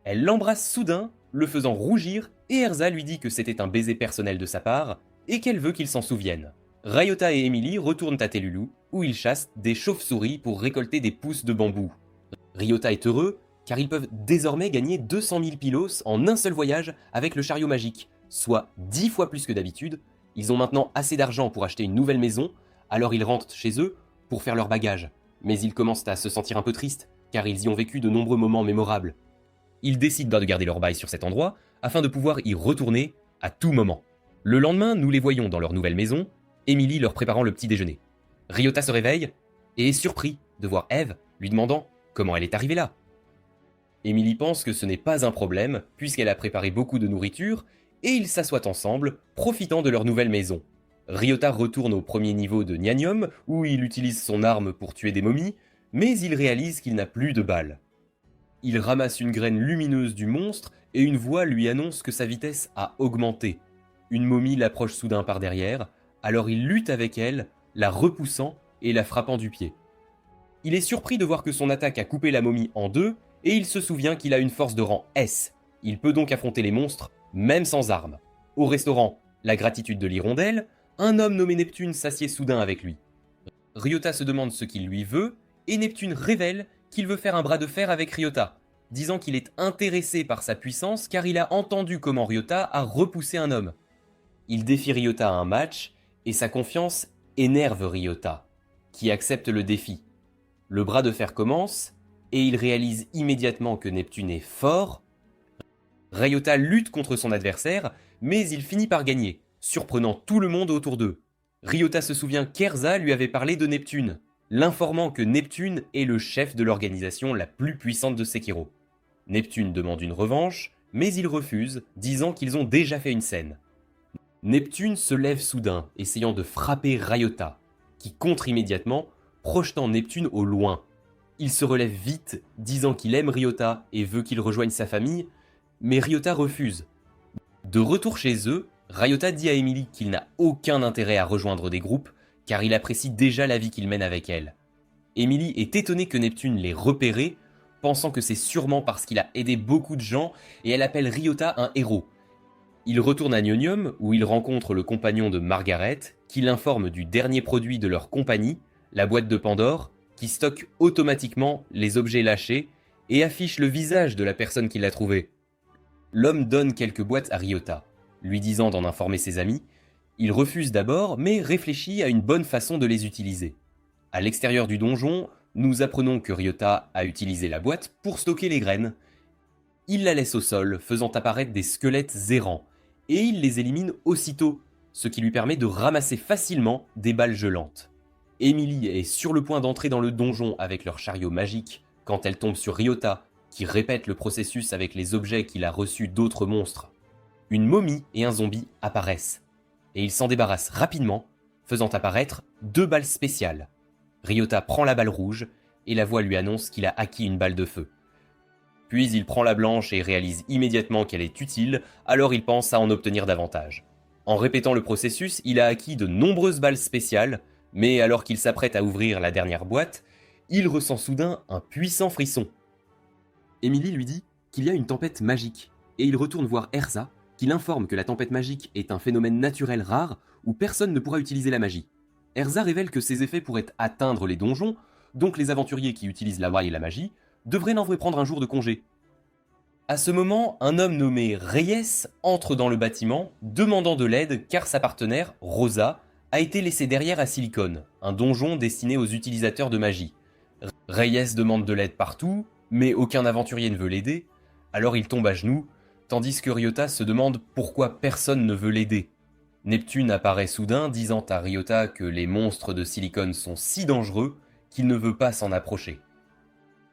Elle l'embrasse soudain, le faisant rougir, et Erza lui dit que c'était un baiser personnel de sa part, et qu'elle veut qu'il s'en souvienne. Ryota et Emily retournent à Telulu, où ils chassent des chauves-souris pour récolter des pousses de bambou. Ryota est heureux, car ils peuvent désormais gagner 200 000 pilos en un seul voyage avec le chariot magique, soit 10 fois plus que d'habitude. Ils ont maintenant assez d'argent pour acheter une nouvelle maison, alors ils rentrent chez eux pour faire leur bagage. Mais ils commencent à se sentir un peu tristes, car ils y ont vécu de nombreux moments mémorables. Ils décident de garder leur bail sur cet endroit, afin de pouvoir y retourner à tout moment. Le lendemain, nous les voyons dans leur nouvelle maison, Emily leur préparant le petit déjeuner. Ryota se réveille et est surpris de voir Eve lui demandant comment elle est arrivée là. Emily pense que ce n'est pas un problème, puisqu'elle a préparé beaucoup de nourriture, et ils s'assoient ensemble, profitant de leur nouvelle maison. Ryota retourne au premier niveau de Nianium, où il utilise son arme pour tuer des momies, mais il réalise qu'il n'a plus de balles. Il ramasse une graine lumineuse du monstre, et une voix lui annonce que sa vitesse a augmenté. Une momie l'approche soudain par derrière, alors il lutte avec elle, la repoussant et la frappant du pied. Il est surpris de voir que son attaque a coupé la momie en deux, et il se souvient qu'il a une force de rang S. Il peut donc affronter les monstres, même sans armes. Au restaurant, la gratitude de l'hirondelle, un homme nommé Neptune s'assied soudain avec lui. Ryota se demande ce qu'il lui veut, et Neptune révèle qu'il veut faire un bras de fer avec Ryota, disant qu'il est intéressé par sa puissance car il a entendu comment Ryota a repoussé un homme. Il défie Ryota à un match, et sa confiance énerve Ryota, qui accepte le défi. Le bras de fer commence, et il réalise immédiatement que Neptune est fort. Ryota lutte contre son adversaire, mais il finit par gagner, surprenant tout le monde autour d'eux. Ryota se souvient qu'Erza lui avait parlé de Neptune, l'informant que Neptune est le chef de l'organisation la plus puissante de Sekiro. Neptune demande une revanche, mais il refuse, disant qu'ils ont déjà fait une scène. Neptune se lève soudain, essayant de frapper Ryota, qui contre immédiatement, projetant Neptune au loin. Il se relève vite, disant qu'il aime Ryota et veut qu'il rejoigne sa famille, mais Ryota refuse. De retour chez eux, Ryota dit à Emily qu'il n'a aucun intérêt à rejoindre des groupes, car il apprécie déjà la vie qu'il mène avec elle. Emily est étonnée que Neptune l'ait repéré, pensant que c'est sûrement parce qu'il a aidé beaucoup de gens, et elle appelle Ryota un héros. Il retourne à Nionium, où il rencontre le compagnon de Margaret, qui l'informe du dernier produit de leur compagnie, la boîte de Pandore, qui stocke automatiquement les objets lâchés et affiche le visage de la personne qui l'a trouvé. L'homme donne quelques boîtes à Ryota, lui disant d'en informer ses amis. Il refuse d'abord, mais réfléchit à une bonne façon de les utiliser. À l'extérieur du donjon, nous apprenons que Ryota a utilisé la boîte pour stocker les graines. Il la laisse au sol, faisant apparaître des squelettes errants, et il les élimine aussitôt, ce qui lui permet de ramasser facilement des balles gelantes. Emily est sur le point d'entrer dans le donjon avec leur chariot magique quand elle tombe sur Ryota, qui répète le processus avec les objets qu'il a reçus d'autres monstres. Une momie et un zombie apparaissent, et il s'en débarrasse rapidement, faisant apparaître 2 balles spéciales. Ryota prend la balle rouge, et la voix lui annonce qu'il a acquis une balle de feu. Puis il prend la blanche et réalise immédiatement qu'elle est utile, alors il pense à en obtenir davantage. En répétant le processus, il a acquis de nombreuses balles spéciales, mais alors qu'il s'apprête à ouvrir la dernière boîte, il ressent soudain un puissant frisson. Emily lui dit qu'il y a une tempête magique, et il retourne voir Erza, qui l'informe que la tempête magique est un phénomène naturel rare où personne ne pourra utiliser la magie. Erza révèle que ces effets pourraient atteindre les donjons, donc les aventuriers qui utilisent la braille et la magie devraient n'en prendre un jour de congé. À ce moment, un homme nommé Reyes entre dans le bâtiment, demandant de l'aide car sa partenaire, Rosa, a été laissée derrière à Silicon, un donjon destiné aux utilisateurs de magie. Reyes demande de l'aide partout, mais aucun aventurier ne veut l'aider, alors il tombe à genoux, tandis que Ryota se demande pourquoi personne ne veut l'aider. Neptune apparaît soudain, disant à Ryota que les monstres de Silicon sont si dangereux qu'il ne veut pas s'en approcher.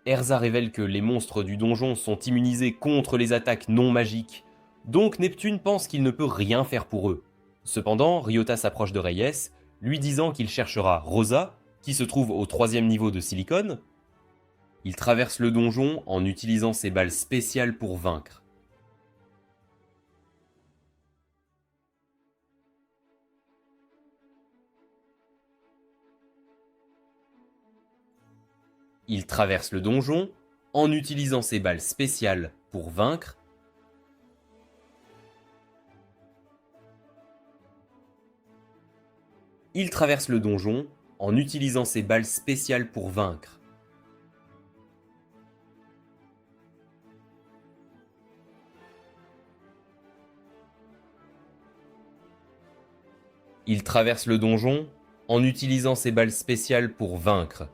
Erza révèle que les monstres du donjon sont immunisés contre les attaques non magiques, donc Neptune pense qu'il ne peut rien faire pour eux. Cependant, Ryota s'approche de Reyes, lui disant qu'il cherchera Rosa, qui se trouve au 3e niveau de Silicon. Il traverse le donjon en utilisant ses balles spéciales pour vaincre. Il traverse le donjon en utilisant ses balles spéciales pour vaincre. Il traverse le donjon en utilisant ses balles spéciales pour vaincre. Il traverse le donjon en utilisant ses balles spéciales pour vaincre.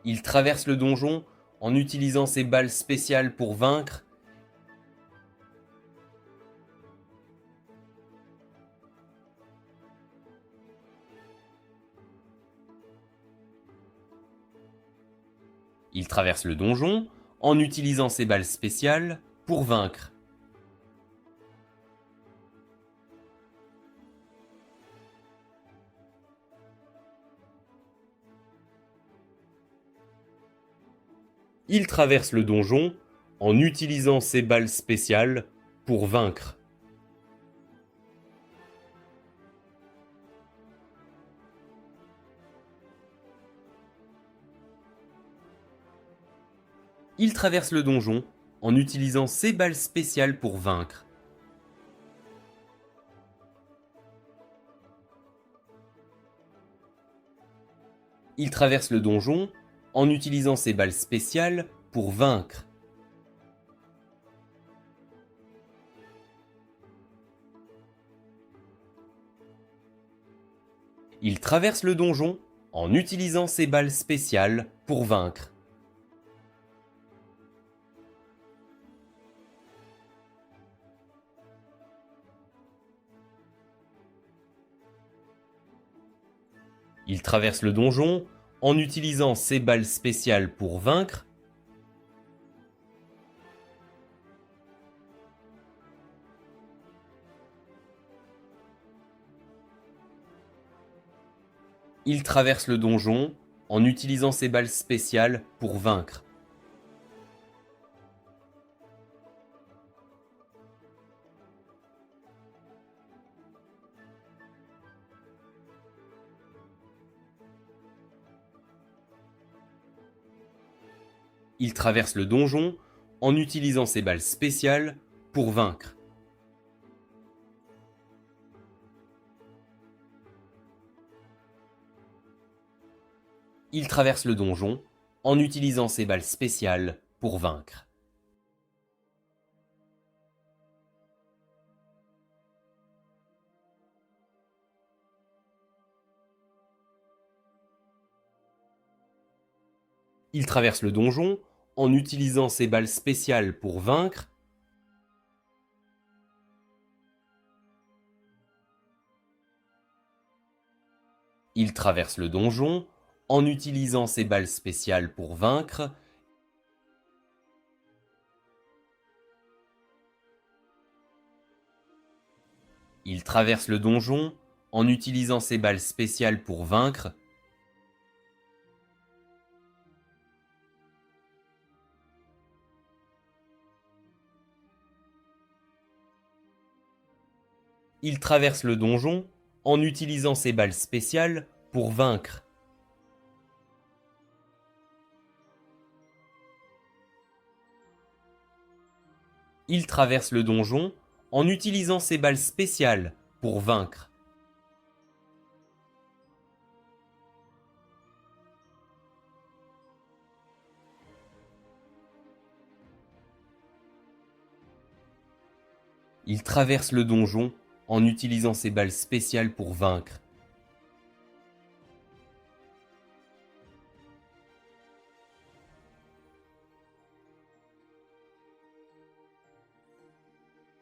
Il traverse le donjon en utilisant ses balles spéciales pour vaincre. Il traverse le donjon en utilisant ses balles spéciales pour vaincre. Il traverse le donjon en utilisant ses balles spéciales pour vaincre. Il traverse le donjon en utilisant ses balles spéciales pour vaincre. Il traverse le donjon en utilisant ses balles spéciales pour vaincre. Il traverse le donjon en utilisant ses balles spéciales pour vaincre. Il traverse le donjon en utilisant ses balles spéciales pour vaincre. Il traverse le donjon en utilisant ses balles spéciales pour vaincre. Il traverse le donjon en utilisant ses balles spéciales pour vaincre. Il traverse le donjon en utilisant ses balles spéciales pour vaincre. Il traverse le donjon en utilisant ses balles spéciales pour vaincre. Il traverse le donjon en utilisant ses balles spéciales pour vaincre. Il traverse le donjon en utilisant ses balles spéciales pour vaincre. Il traverse le donjon en utilisant ses balles spéciales pour vaincre. Il traverse le donjon en utilisant ses balles spéciales pour vaincre. Il traverse le donjon en utilisant ses balles spéciales pour vaincre.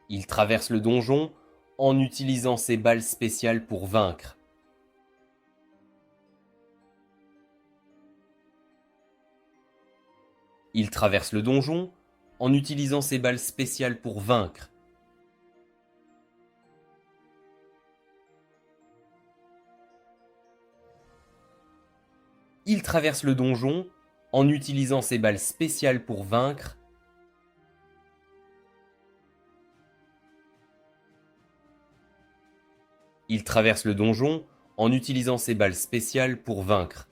Il traverse le donjon en utilisant ses balles spéciales pour vaincre. Il traverse le donjon en utilisant ses balles spéciales pour vaincre. Il traverse le donjon en utilisant ses balles spéciales pour vaincre. Il traverse le donjon en utilisant ses balles spéciales pour vaincre.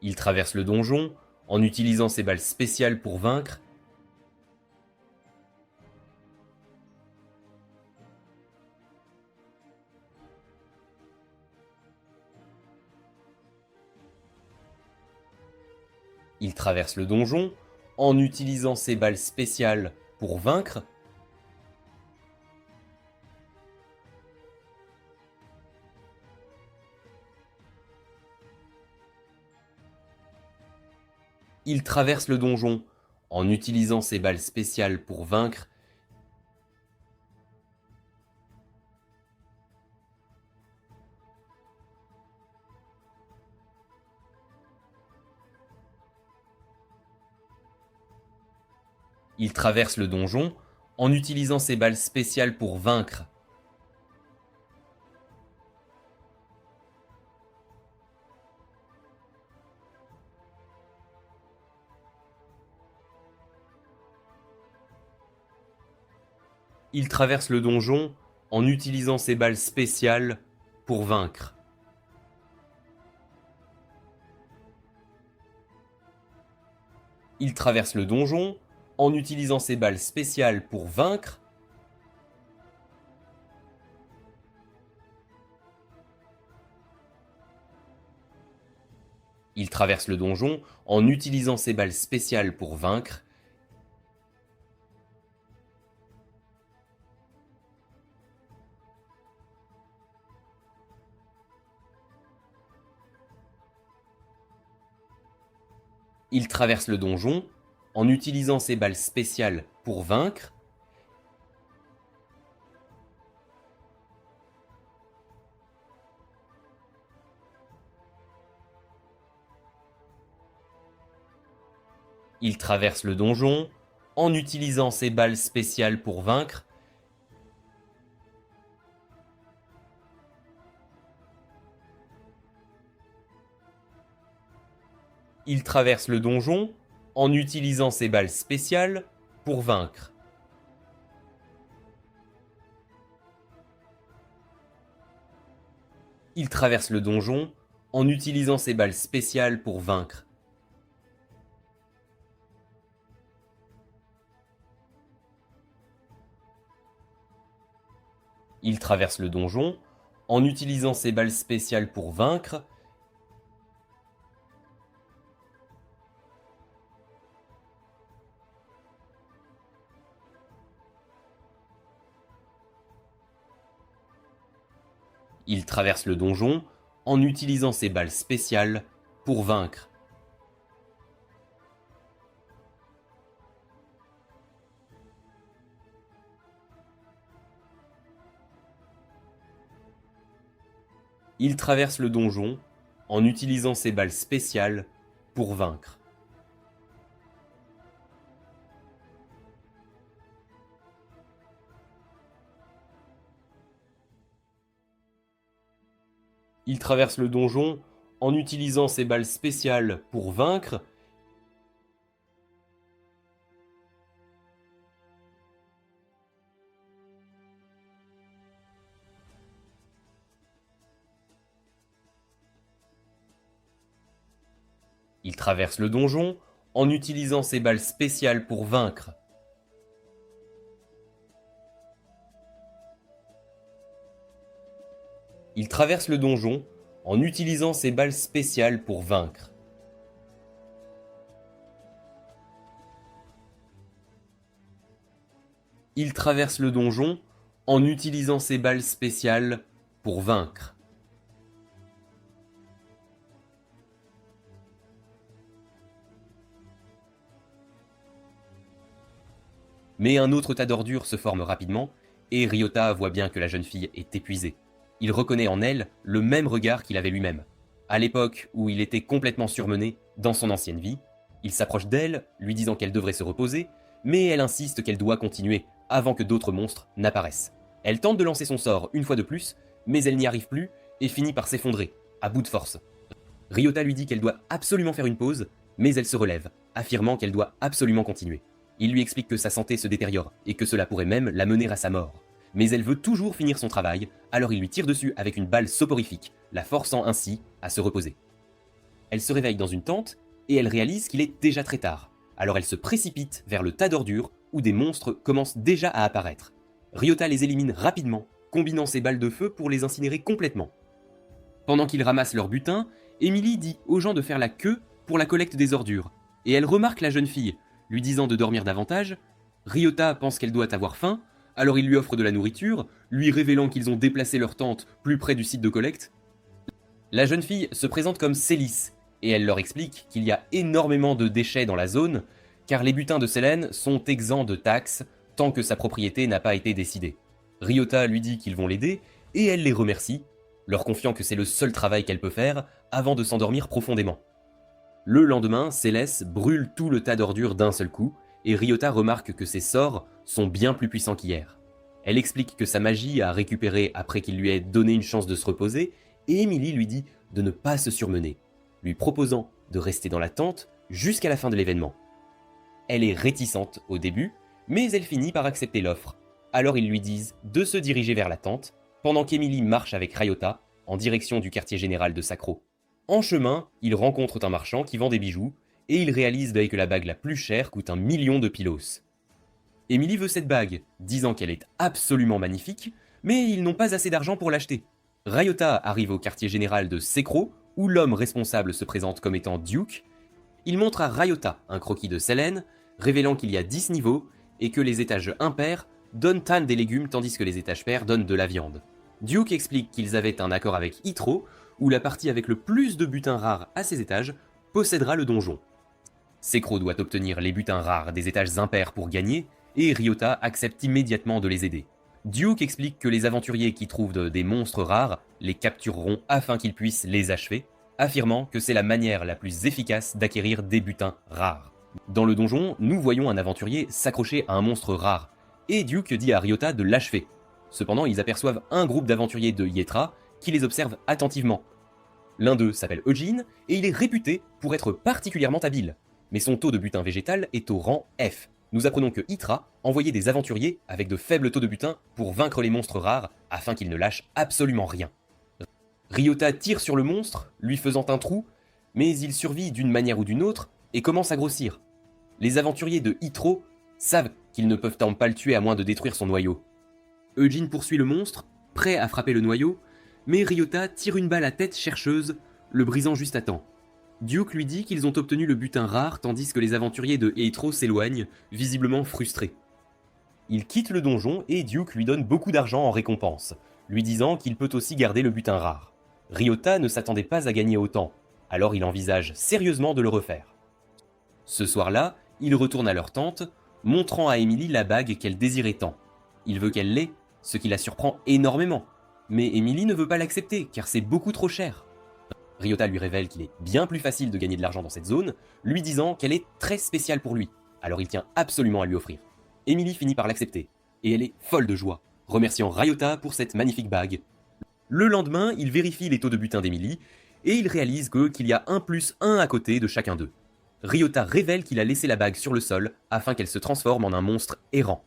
Il traverse le donjon en utilisant ses balles spéciales pour vaincre. Il traverse le donjon en utilisant ses balles spéciales pour vaincre. Il traverse le donjon En utilisant ses balles spéciales pour vaincre, il traverse le donjon en utilisant ses balles spéciales pour vaincre. Il traverse le donjon en utilisant ses balles spéciales pour vaincre. Il traverse le donjon en utilisant ses balles spéciales pour vaincre. Il traverse le donjon en utilisant ses balles spéciales pour vaincre. Il traverse le donjon en utilisant ses balles spéciales pour vaincre. Il traverse le donjon en utilisant ses balles spéciales pour vaincre. Il traverse le donjon en utilisant ses balles spéciales pour vaincre. Il traverse le donjon en utilisant ses balles spéciales pour vaincre. Il traverse le donjon en utilisant ses balles spéciales pour vaincre. Il traverse le donjon en utilisant ses balles spéciales pour vaincre. Il traverse le donjon en utilisant ses balles spéciales pour vaincre. Il traverse le donjon en utilisant ses balles spéciales pour vaincre. Il traverse le donjon en utilisant ses balles spéciales pour vaincre. Il traverse le donjon en utilisant ses balles spéciales pour vaincre. Il traverse le donjon en utilisant ses balles spéciales pour vaincre. Mais un autre tas d'ordures se forme rapidement, et Ryota voit bien que la jeune fille est épuisée. Il reconnaît en elle le même regard qu'il avait lui-même. À l'époque où il était complètement surmené dans son ancienne vie, il s'approche d'elle, lui disant qu'elle devrait se reposer, mais elle insiste qu'elle doit continuer avant que d'autres monstres n'apparaissent. Elle tente de lancer son sort une fois de plus, mais elle n'y arrive plus et finit par s'effondrer, à bout de force. Ryota lui dit qu'elle doit absolument faire une pause, mais elle se relève, affirmant qu'elle doit absolument continuer. Il lui explique que sa santé se détériore et que cela pourrait même la mener à sa mort. Mais elle veut toujours finir son travail, alors il lui tire dessus avec une balle soporifique, la forçant ainsi à se reposer. Elle se réveille dans une tente et elle réalise qu'il est déjà très tard. Alors elle se précipite vers le tas d'ordures où des monstres commencent déjà à apparaître. Ryota les élimine rapidement, combinant ses balles de feu pour les incinérer complètement. Pendant qu'ils ramassent leur butin, Emily dit aux gens de faire la queue pour la collecte des ordures, et elle remarque la jeune fille, lui disant de dormir davantage. Ryota pense qu'elle doit avoir faim, alors il lui offre de la nourriture, lui révélant qu'ils ont déplacé leur tente plus près du site de collecte. La jeune fille se présente comme Célis, et elle leur explique qu'il y a énormément de déchets dans la zone, car les butins de Selene sont exempts de taxes tant que sa propriété n'a pas été décidée. Ryota lui dit qu'ils vont l'aider, et elle les remercie, leur confiant que c'est le seul travail qu'elle peut faire avant de s'endormir profondément. Le lendemain, Céleste brûle tout le tas d'ordures d'un seul coup, et Ryota remarque que ses sorts sont bien plus puissants qu'hier. Elle explique que sa magie a récupéré après qu'il lui ait donné une chance de se reposer, et Emily lui dit de ne pas se surmener, lui proposant de rester dans la tente jusqu'à la fin de l'événement. Elle est réticente au début, mais elle finit par accepter l'offre. Alors ils lui disent de se diriger vers la tente, pendant qu'Emily marche avec Ryota en direction du quartier général de Sacro. En chemin, ils rencontrent un marchand qui vend des bijoux, et ils réalisent que la bague la plus chère coûte 1 million de pilos. Emily veut cette bague, disant qu'elle est absolument magnifique, mais ils n'ont pas assez d'argent pour l'acheter. Ryota arrive au quartier général de Sekro, où l'homme responsable se présente comme étant Duke. Il montre à Ryota un croquis de Selene, révélant qu'il y a 10 niveaux, et que les étages impairs donnent des légumes tandis que les étages pairs donnent de la viande. Duke explique qu'ils avaient un accord avec Hitro, où la partie avec le plus de butins rares à ces étages possédera le donjon. Sekro doit obtenir les butins rares des étages impairs pour gagner, et Ryota accepte immédiatement de les aider. Duke explique que les aventuriers qui trouvent des monstres rares les captureront afin qu'ils puissent les achever, affirmant que c'est la manière la plus efficace d'acquérir des butins rares. Dans le donjon, nous voyons un aventurier s'accrocher à un monstre rare, et Duke dit à Ryota de l'achever. Cependant, ils aperçoivent un groupe d'aventuriers de Yetra qui les observe attentivement. L'un d'eux s'appelle Eugene, et il est réputé pour être particulièrement habile, mais son taux de butin végétal est au rang F. Nous apprenons que Hitra envoyait des aventuriers avec de faibles taux de butin pour vaincre les monstres rares afin qu'ils ne lâchent absolument rien. Ryota tire sur le monstre, lui faisant un trou, mais il survit d'une manière ou d'une autre et commence à grossir. Les aventuriers de Hitro savent qu'ils ne peuvent pas le tuer à moins de détruire son noyau. Eugene poursuit le monstre, prêt à frapper le noyau, mais Ryota tire une balle à tête chercheuse, le brisant juste à temps. Duke lui dit qu'ils ont obtenu le butin rare tandis que les aventuriers de Hitro s'éloignent, visiblement frustrés. Il quitte le donjon et Duke lui donne beaucoup d'argent en récompense, lui disant qu'il peut aussi garder le butin rare. Ryota ne s'attendait pas à gagner autant, alors il envisage sérieusement de le refaire. Ce soir-là, ils retournent à leur tente, montrant à Emily la bague qu'elle désirait tant. Il veut qu'elle l'ait, ce qui la surprend énormément, mais Emily ne veut pas l'accepter car c'est beaucoup trop cher. Ryota lui révèle qu'il est bien plus facile de gagner de l'argent dans cette zone, lui disant qu'elle est très spéciale pour lui, alors il tient absolument à lui offrir. Emily finit par l'accepter, et elle est folle de joie, remerciant Ryota pour cette magnifique bague. Le lendemain, il vérifie les taux de butin d'Emily, et il réalise qu'il y a 1+1 à côté de chacun d'eux. Ryota révèle qu'il a laissé la bague sur le sol afin qu'elle se transforme en un monstre errant.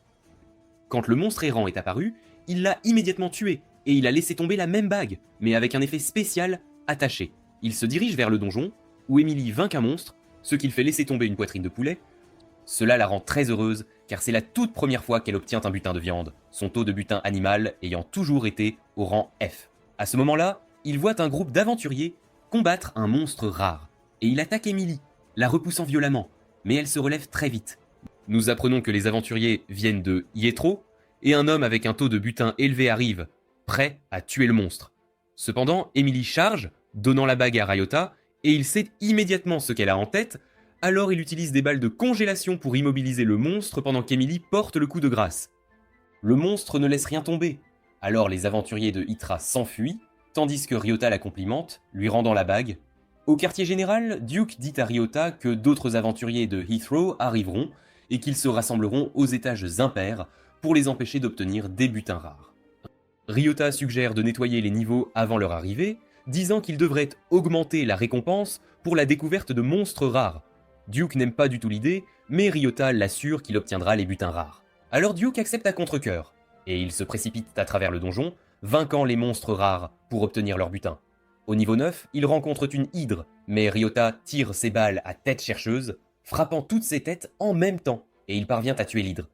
Quand le monstre errant est apparu, il l'a immédiatement tué, et il a laissé tomber la même bague, mais avec un effet spécial attaché. Il se dirige vers le donjon, où Emily vainc un monstre, ce qui fait laisser tomber une poitrine de poulet. Cela la rend très heureuse, car c'est la toute première fois qu'elle obtient un butin de viande, son taux de butin animal ayant toujours été au rang F. À ce moment-là, il voit un groupe d'aventuriers combattre un monstre rare, et il attaque Emily, la repoussant violemment, mais elle se relève très vite. Nous apprenons que les aventuriers viennent de Yetro, et un homme avec un taux de butin élevé arrive, prêt à tuer le monstre. Cependant, Emily charge, donnant la bague à Ryota, et il sait immédiatement ce qu'elle a en tête, alors il utilise des balles de congélation pour immobiliser le monstre pendant qu'Emily porte le coup de grâce. Le monstre ne laisse rien tomber, alors les aventuriers de Hitra s'enfuient, tandis que Ryota la complimente, lui rendant la bague. Au quartier général, Duke dit à Ryota que d'autres aventuriers de Heathrow arriveront, et qu'ils se rassembleront aux étages impairs pour les empêcher d'obtenir des butins rares. Ryota suggère de nettoyer les niveaux avant leur arrivée, disant qu'il devrait augmenter la récompense pour la découverte de monstres rares. Duke n'aime pas du tout l'idée, mais Ryota l'assure qu'il obtiendra les butins rares. Alors Duke accepte à contre-cœur, et il se précipite à travers le donjon, vainquant les monstres rares pour obtenir leur butin. Au niveau 9, ils rencontrent une hydre, mais Ryota tire ses balles à tête chercheuse, frappant toutes ses têtes en même temps, et il parvient à tuer l'hydre.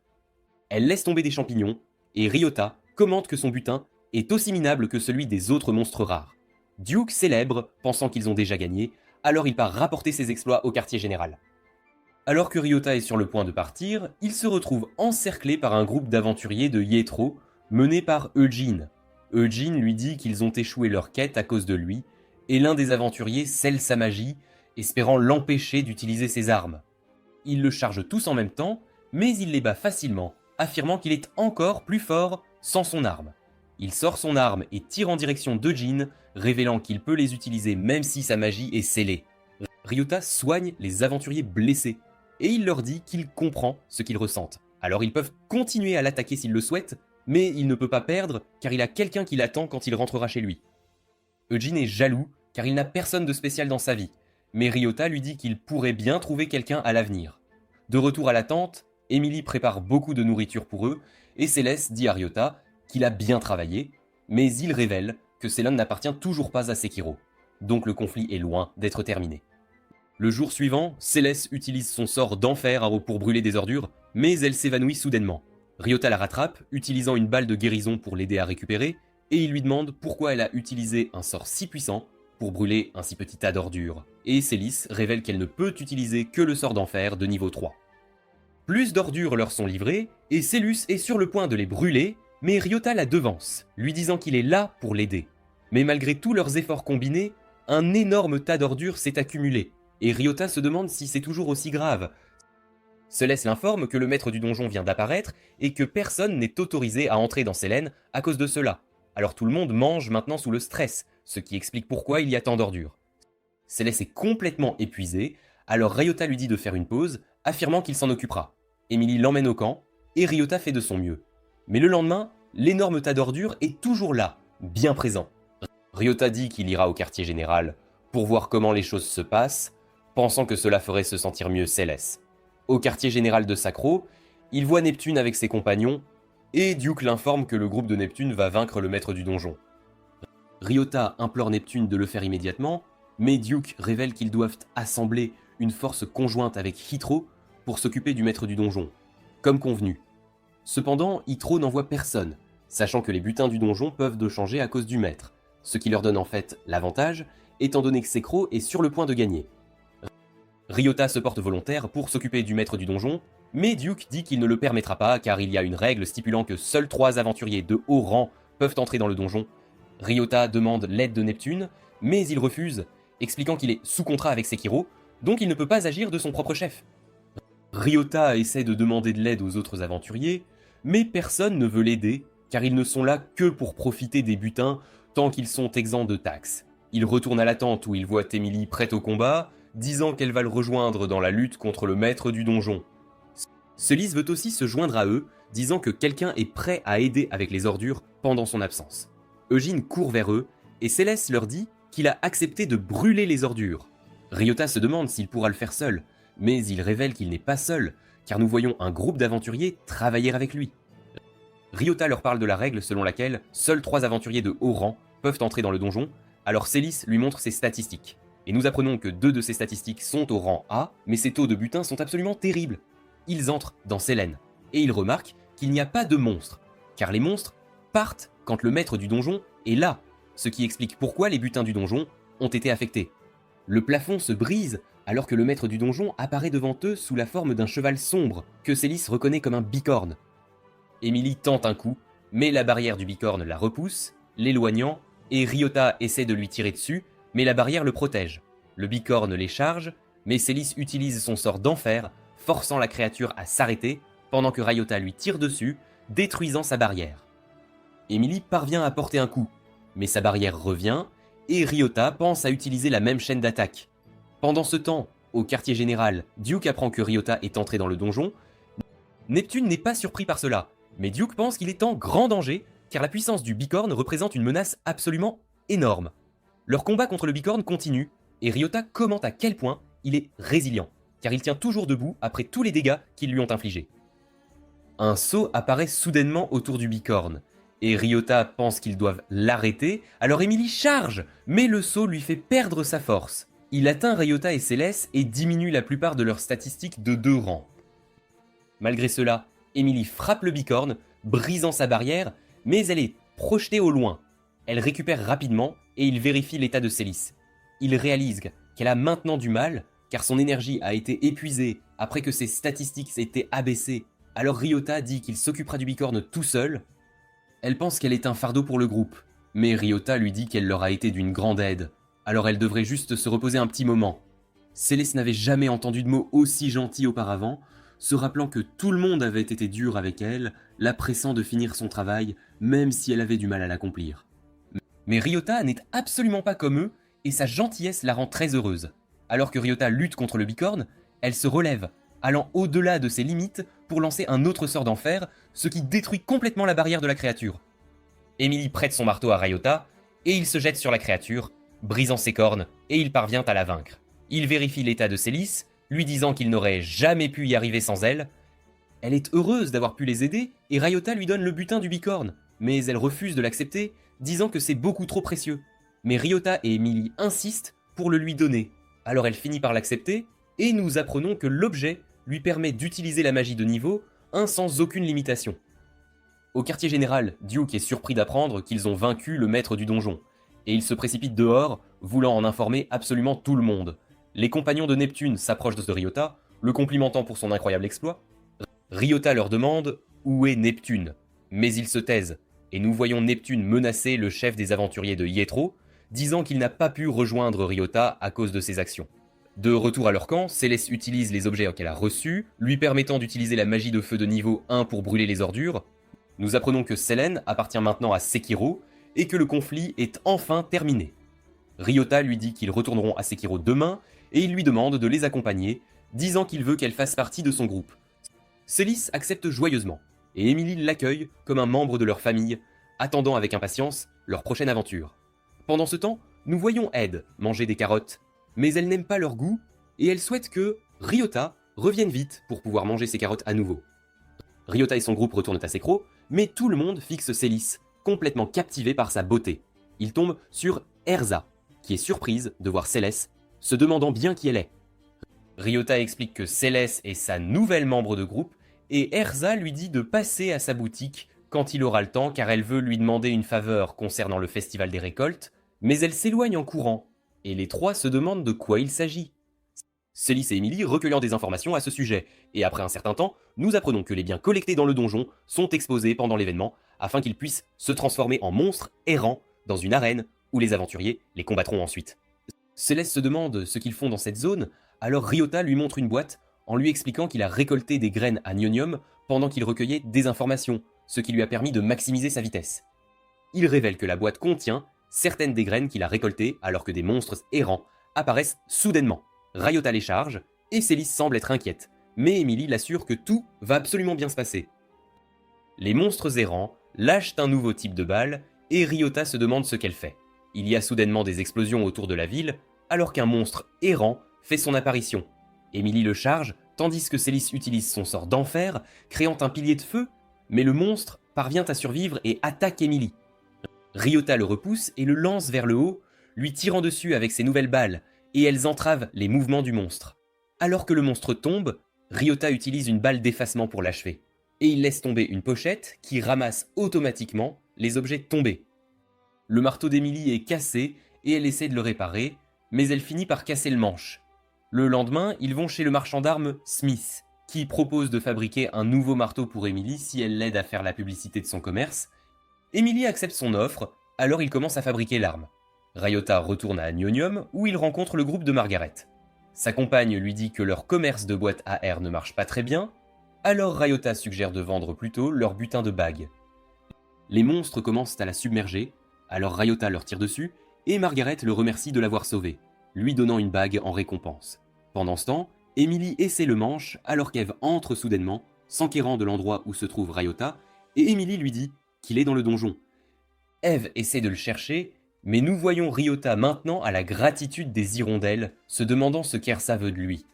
Elle laisse tomber des champignons, et Ryota commente que son butin est aussi minable que celui des autres monstres rares. Duke célèbre, pensant qu'ils ont déjà gagné, alors il part rapporter ses exploits au quartier général. Alors que Ryota est sur le point de partir, il se retrouve encerclé par un groupe d'aventuriers de Yetro, mené par Eugene. Eugene lui dit qu'ils ont échoué leur quête à cause de lui, et l'un des aventuriers scelle sa magie, espérant l'empêcher d'utiliser ses armes. Ils le chargent tous en même temps, mais il les bat facilement, affirmant qu'il est encore plus fort sans son arme. Il sort son arme et tire en direction d'Eugene, révélant qu'il peut les utiliser même si sa magie est scellée. Ryota soigne les aventuriers blessés, et il leur dit qu'il comprend ce qu'ils ressentent. Alors ils peuvent continuer à l'attaquer s'ils le souhaitent, mais il ne peut pas perdre car il a quelqu'un qui l'attend quand il rentrera chez lui. Eugene est jaloux car il n'a personne de spécial dans sa vie, mais Ryota lui dit qu'il pourrait bien trouver quelqu'un à l'avenir. De retour à la tente, Emily prépare beaucoup de nourriture pour eux, et Céleste dit à Ryota qu'il a bien travaillé, mais il révèle que Célon n'appartient toujours pas à Sekiro. Donc le conflit est loin d'être terminé. Le jour suivant, Céleste utilise son sort d'enfer pour brûler des ordures, mais elle s'évanouit soudainement. Ryota la rattrape, utilisant une balle de guérison pour l'aider à récupérer, et il lui demande pourquoi elle a utilisé un sort si puissant pour brûler un si petit tas d'ordures. Et Célis révèle qu'elle ne peut utiliser que le sort d'enfer de niveau 3. Plus d'ordures leur sont livrées, et Célus est sur le point de les brûler, mais Ryota la devance, lui disant qu'il est là pour l'aider. Mais malgré tous leurs efforts combinés, un énorme tas d'ordures s'est accumulé, et Ryota se demande si c'est toujours aussi grave. Céleste l'informe que le maître du donjon vient d'apparaître, et que personne n'est autorisé à entrer dans Célène à cause de cela. Alors tout le monde mange maintenant sous le stress, ce qui explique pourquoi il y a tant d'ordures. Céleste est complètement épuisé, alors Ryota lui dit de faire une pause, affirmant qu'il s'en occupera. Emily l'emmène au camp, et Ryota fait de son mieux. Mais le lendemain, l'énorme tas d'ordures est toujours là, bien présent. Ryota dit qu'il ira au quartier général pour voir comment les choses se passent, pensant que cela ferait se sentir mieux Céleste. Au quartier général de Sacro, il voit Neptune avec ses compagnons, et Duke l'informe que le groupe de Neptune va vaincre le maître du donjon. Ryota implore Neptune de le faire immédiatement, mais Duke révèle qu'ils doivent assembler une force conjointe avec Hitro pour s'occuper du maître du donjon, comme convenu. Cependant, Hitro n'envoie personne, sachant que les butins du donjon peuvent de changer à cause du maître, ce qui leur donne en fait l'avantage, étant donné que Sekiro est sur le point de gagner. Ryota se porte volontaire pour s'occuper du maître du donjon, mais Duke dit qu'il ne le permettra pas car il y a une règle stipulant que seuls 3 aventuriers de haut rang peuvent entrer dans le donjon. Ryota demande l'aide de Neptune, mais il refuse, expliquant qu'il est sous contrat avec Sekiro, donc il ne peut pas agir de son propre chef. Ryota essaie de demander de l'aide aux autres aventuriers, mais personne ne veut l'aider, car ils ne sont là que pour profiter des butins tant qu'ils sont exempts de taxes. Il retourne à la tente où il voit Emily prête au combat, disant qu'elle va le rejoindre dans la lutte contre le maître du donjon. Célis veut aussi se joindre à eux, disant que quelqu'un est prêt à aider avec les ordures pendant son absence. Eugene court vers eux, et Céleste leur dit qu'il a accepté de brûler les ordures. Ryota se demande s'il pourra le faire seul, mais il révèle qu'il n'est pas seul, car nous voyons un groupe d'aventuriers travailler avec lui. Ryota leur parle de la règle selon laquelle seuls 3 aventuriers de haut rang peuvent entrer dans le donjon, alors Célis lui montre ses statistiques. Et nous apprenons que 2 de ces statistiques sont au rang A, mais ces taux de butin sont absolument terribles. Ils entrent dans Célène, et ils remarquent qu'il n'y a pas de monstres, car les monstres partent quand le maître du donjon est là, ce qui explique pourquoi les butins du donjon ont été affectés. Le plafond se brise alors que le maître du donjon apparaît devant eux sous la forme d'un cheval sombre que Célis reconnaît comme un bicorne. Emily tente un coup, mais la barrière du bicorne la repousse, l'éloignant, et Ryota essaie de lui tirer dessus, mais la barrière le protège. Le bicorne les charge, mais Célis utilise son sort d'enfer, forçant la créature à s'arrêter, pendant que Ryota lui tire dessus, détruisant sa barrière. Emily parvient à porter un coup, mais sa barrière revient, et Ryota pense à utiliser la même chaîne d'attaque. Pendant ce temps, au quartier général, Duke apprend que Ryota est entré dans le donjon. Neptune n'est pas surpris par cela, mais Duke pense qu'il est en grand danger, car la puissance du bicorne représente une menace absolument énorme. Leur combat contre le bicorne continue, et Ryota commente à quel point il est résilient, car il tient toujours debout après tous les dégâts qu'ils lui ont infligés. Un sceau apparaît soudainement autour du bicorne, et Ryota pense qu'ils doivent l'arrêter, alors Emily charge, mais le sceau lui fait perdre sa force. Il atteint Ryota et Céleste et diminue la plupart de leurs statistiques de 2 rangs. Malgré cela, Emily frappe le bicorne, brisant sa barrière, mais elle est projetée au loin. Elle récupère rapidement et il vérifie l'état de Célis. Il réalise qu'elle a maintenant du mal, car son énergie a été épuisée après que ses statistiques aient été abaissées. Alors Ryota dit qu'il s'occupera du bicorne tout seul. Elle pense qu'elle est un fardeau pour le groupe, mais Ryota lui dit qu'elle leur a été d'une grande aide, alors elle devrait juste se reposer un petit moment. Céleste n'avait jamais entendu de mots aussi gentils auparavant, se rappelant que tout le monde avait été dur avec elle, la pressant de finir son travail, même si elle avait du mal à l'accomplir. Mais Ryota n'est absolument pas comme eux, et sa gentillesse la rend très heureuse. Alors que Ryota lutte contre le bicorne, elle se relève, allant au-delà de ses limites pour lancer un autre sort d'enfer, ce qui détruit complètement la barrière de la créature. Emily prête son marteau à Ryota, et il se jette sur la créature, brisant ses cornes, et il parvient à la vaincre. Il vérifie l'état de Célis, lui disant qu'il n'aurait jamais pu y arriver sans elle. Elle est heureuse d'avoir pu les aider, et Ryota lui donne le butin du bicorne, mais elle refuse de l'accepter, disant que c'est beaucoup trop précieux. Mais Ryota et Emily insistent pour le lui donner. Alors elle finit par l'accepter, et nous apprenons que l'objet lui permet d'utiliser la magie de niveau, sans aucune limitation. Au quartier général, Duke est surpris d'apprendre qu'ils ont vaincu le maître du donjon, et il se précipite dehors, voulant en informer absolument tout le monde. Les compagnons de Neptune s'approchent de Ryota, le complimentant pour son incroyable exploit. Ryota leur demande où est Neptune, mais ils se taisent, et nous voyons Neptune menacer le chef des aventuriers de Yétro, disant qu'il n'a pas pu rejoindre Ryota à cause de ses actions. De retour à leur camp, Céleste utilise les objets qu'elle a reçus, lui permettant d'utiliser la magie de feu de niveau 1 pour brûler les ordures. Nous apprenons que Selene appartient maintenant à Sekiro, et que le conflit est enfin terminé. Ryota lui dit qu'ils retourneront à Sekiro demain, et il lui demande de les accompagner, disant qu'il veut qu'elle fasse partie de son groupe. Célis accepte joyeusement, et Emily l'accueille comme un membre de leur famille, attendant avec impatience leur prochaine aventure. Pendant ce temps, nous voyons Ed manger des carottes, mais elle n'aime pas leur goût, et elle souhaite que Ryota revienne vite pour pouvoir manger ses carottes à nouveau. Ryota et son groupe retournent à Sekiro, mais tout le monde fixe Célis, complètement captivé par sa beauté. Il tombe sur Erza, qui est surprise de voir Céleste, se demandant bien qui elle est. Ryota explique que Céleste est sa nouvelle membre de groupe, et Erza lui dit de passer à sa boutique quand il aura le temps car elle veut lui demander une faveur concernant le festival des récoltes, mais elle s'éloigne en courant, et les trois se demandent de quoi il s'agit. Célis et Emily recueillant des informations à ce sujet, et après un certain temps, nous apprenons que les biens collectés dans le donjon sont exposés pendant l'événement, afin qu'ils puissent se transformer en monstres errants dans une arène où les aventuriers les combattront ensuite. Céleste se demande ce qu'ils font dans cette zone, alors Ryota lui montre une boîte en lui expliquant qu'il a récolté des graines à Nionium pendant qu'il recueillait des informations, ce qui lui a permis de maximiser sa vitesse. Il révèle que la boîte contient certaines des graines qu'il a récoltées alors que des monstres errants apparaissent soudainement. Ryota les charge, et Célis semble être inquiète, mais Emily l'assure que tout va absolument bien se passer. Les monstres errants lâchent un nouveau type de balle, et Ryota se demande ce qu'elle fait. Il y a soudainement des explosions autour de la ville, alors qu'un monstre errant fait son apparition. Emily le charge, tandis que Célis utilise son sort d'enfer, créant un pilier de feu, mais le monstre parvient à survivre et attaque Emily. Ryota le repousse et le lance vers le haut, lui tirant dessus avec ses nouvelles balles, et elles entravent les mouvements du monstre. Alors que le monstre tombe, Ryota utilise une balle d'effacement pour l'achever, et il laisse tomber une pochette qui ramasse automatiquement les objets tombés. Le marteau d'Emily est cassé et elle essaie de le réparer, mais elle finit par casser le manche. Le lendemain, ils vont chez le marchand d'armes Smith, qui propose de fabriquer un nouveau marteau pour Emily si elle l'aide à faire la publicité de son commerce. Emily accepte son offre, alors il commence à fabriquer l'arme. Ryota retourne à Nionium où il rencontre le groupe de Margaret. Sa compagne lui dit que leur commerce de boîtes à air ne marche pas très bien, alors Ryota suggère de vendre plutôt leur butin de bague. Les monstres commencent à la submerger, alors Ryota leur tire dessus et Margaret le remercie de l'avoir sauvé, lui donnant une bague en récompense. Pendant ce temps, Emily essaie le manche alors qu'Eve entre soudainement, s'enquérant de l'endroit où se trouve Ryota, et Emily lui dit qu'il est dans le donjon. Eve essaie de le chercher, mais nous voyons Ryota maintenant à la gratitude des hirondelles, se demandant ce qu'Erza veut de lui.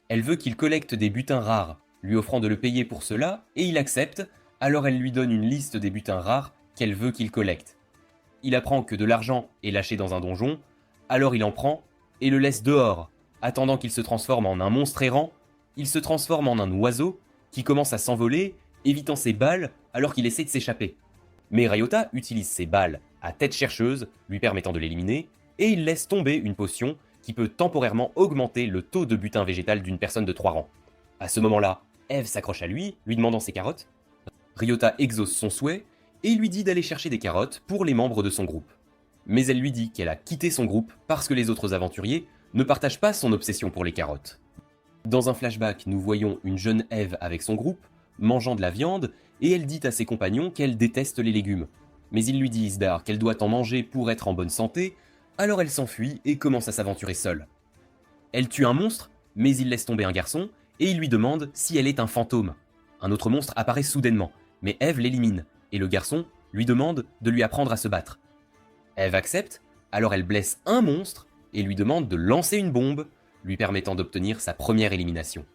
Elle veut qu'il collecte des butins rares, lui offrant de le payer pour cela, et il accepte, alors elle lui donne une liste des butins rares qu'elle veut qu'il collecte. Il apprend que de l'argent est lâché dans un donjon, alors il en prend et le laisse dehors. Attendant qu'il se transforme en un monstre errant, il se transforme en un oiseau qui commence à s'envoler, évitant ses balles alors qu'il essaie de s'échapper. Mais Ryota utilise ses balles à tête chercheuse, lui permettant de l'éliminer, et il laisse tomber une potion qui peut temporairement augmenter le taux de butin végétal d'une personne de 3 rangs. À ce moment-là, Eve s'accroche à lui demandant ses carottes. Ryota exauce son souhait, et lui dit d'aller chercher des carottes pour les membres de son groupe. Mais elle lui dit qu'elle a quitté son groupe parce que les autres aventuriers ne partage pas son obsession pour les carottes. Dans un flashback, nous voyons une jeune Ève avec son groupe, mangeant de la viande, et elle dit à ses compagnons qu'elle déteste les légumes. Mais ils lui disent qu'elle doit en manger pour être en bonne santé, alors elle s'enfuit et commence à s'aventurer seule. Elle tue un monstre, mais il laisse tomber un garçon, et il lui demande si elle est un fantôme. Un autre monstre apparaît soudainement, mais Ève l'élimine, et le garçon lui demande de lui apprendre à se battre. Ève accepte, alors elle blesse un monstre, et lui demande de lancer une bombe, lui permettant d'obtenir sa première élimination.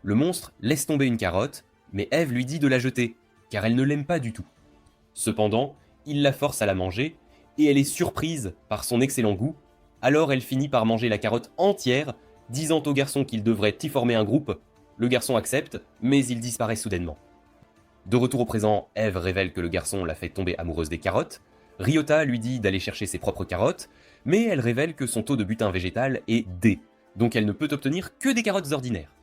Le monstre laisse tomber une carotte, mais Ève lui dit de la jeter, car elle ne l'aime pas du tout. Cependant, il la force à la manger, et elle est surprise par son excellent goût, alors elle finit par manger la carotte entière, disant au garçon qu'il devrait y former un groupe. Le garçon accepte, mais il disparaît soudainement. De retour au présent, Ève révèle que le garçon l'a fait tomber amoureuse des carottes. Ryota lui dit d'aller chercher ses propres carottes, mais elle révèle que son taux de butin végétal est D, donc elle ne peut obtenir que des carottes ordinaires.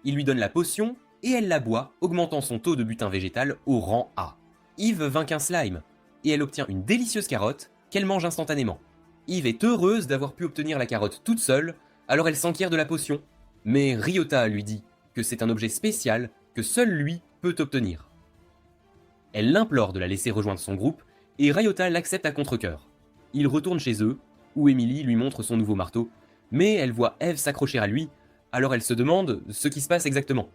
Il lui donne la potion, et elle la boit, augmentant son taux de butin végétal au rang A. Yves vainc un slime, et elle obtient une délicieuse carotte qu'elle mange instantanément. Yves est heureuse d'avoir pu obtenir la carotte toute seule, alors elle s'enquiert de la potion, mais Ryota lui dit que c'est un objet spécial que seul lui peut obtenir. Elle l'implore de la laisser rejoindre son groupe, et Ryota l'accepte à contre-cœur. Ils retournent chez eux, où Emily lui montre son nouveau marteau, mais elle voit Ève s'accrocher à lui, alors elle se demande ce qui se passe exactement.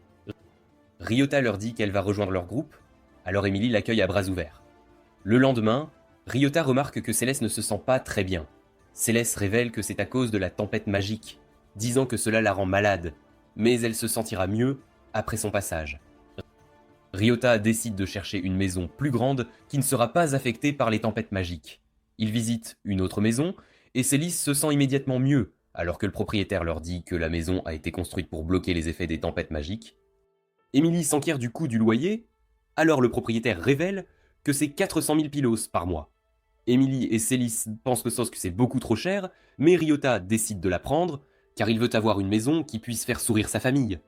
Ryota leur dit qu'elle va rejoindre leur groupe, alors Emily l'accueille à bras ouverts. Le lendemain, Ryota remarque que Céleste ne se sent pas très bien. Céleste révèle que c'est à cause de la tempête magique, disant que cela la rend malade, mais elle se sentira mieux après son passage. Ryota décide de chercher une maison plus grande qui ne sera pas affectée par les tempêtes magiques. Ils visitent une autre maison, et Céleste se sent immédiatement mieux, alors que le propriétaire leur dit que la maison a été construite pour bloquer les effets des tempêtes magiques. Emily s'enquiert du coût du loyer, alors le propriétaire révèle que c'est 400 000 pilos par mois. Emily et Céleste pensent que c'est beaucoup trop cher, mais Ryota décide de la prendre, car il veut avoir une maison qui puisse faire sourire sa famille.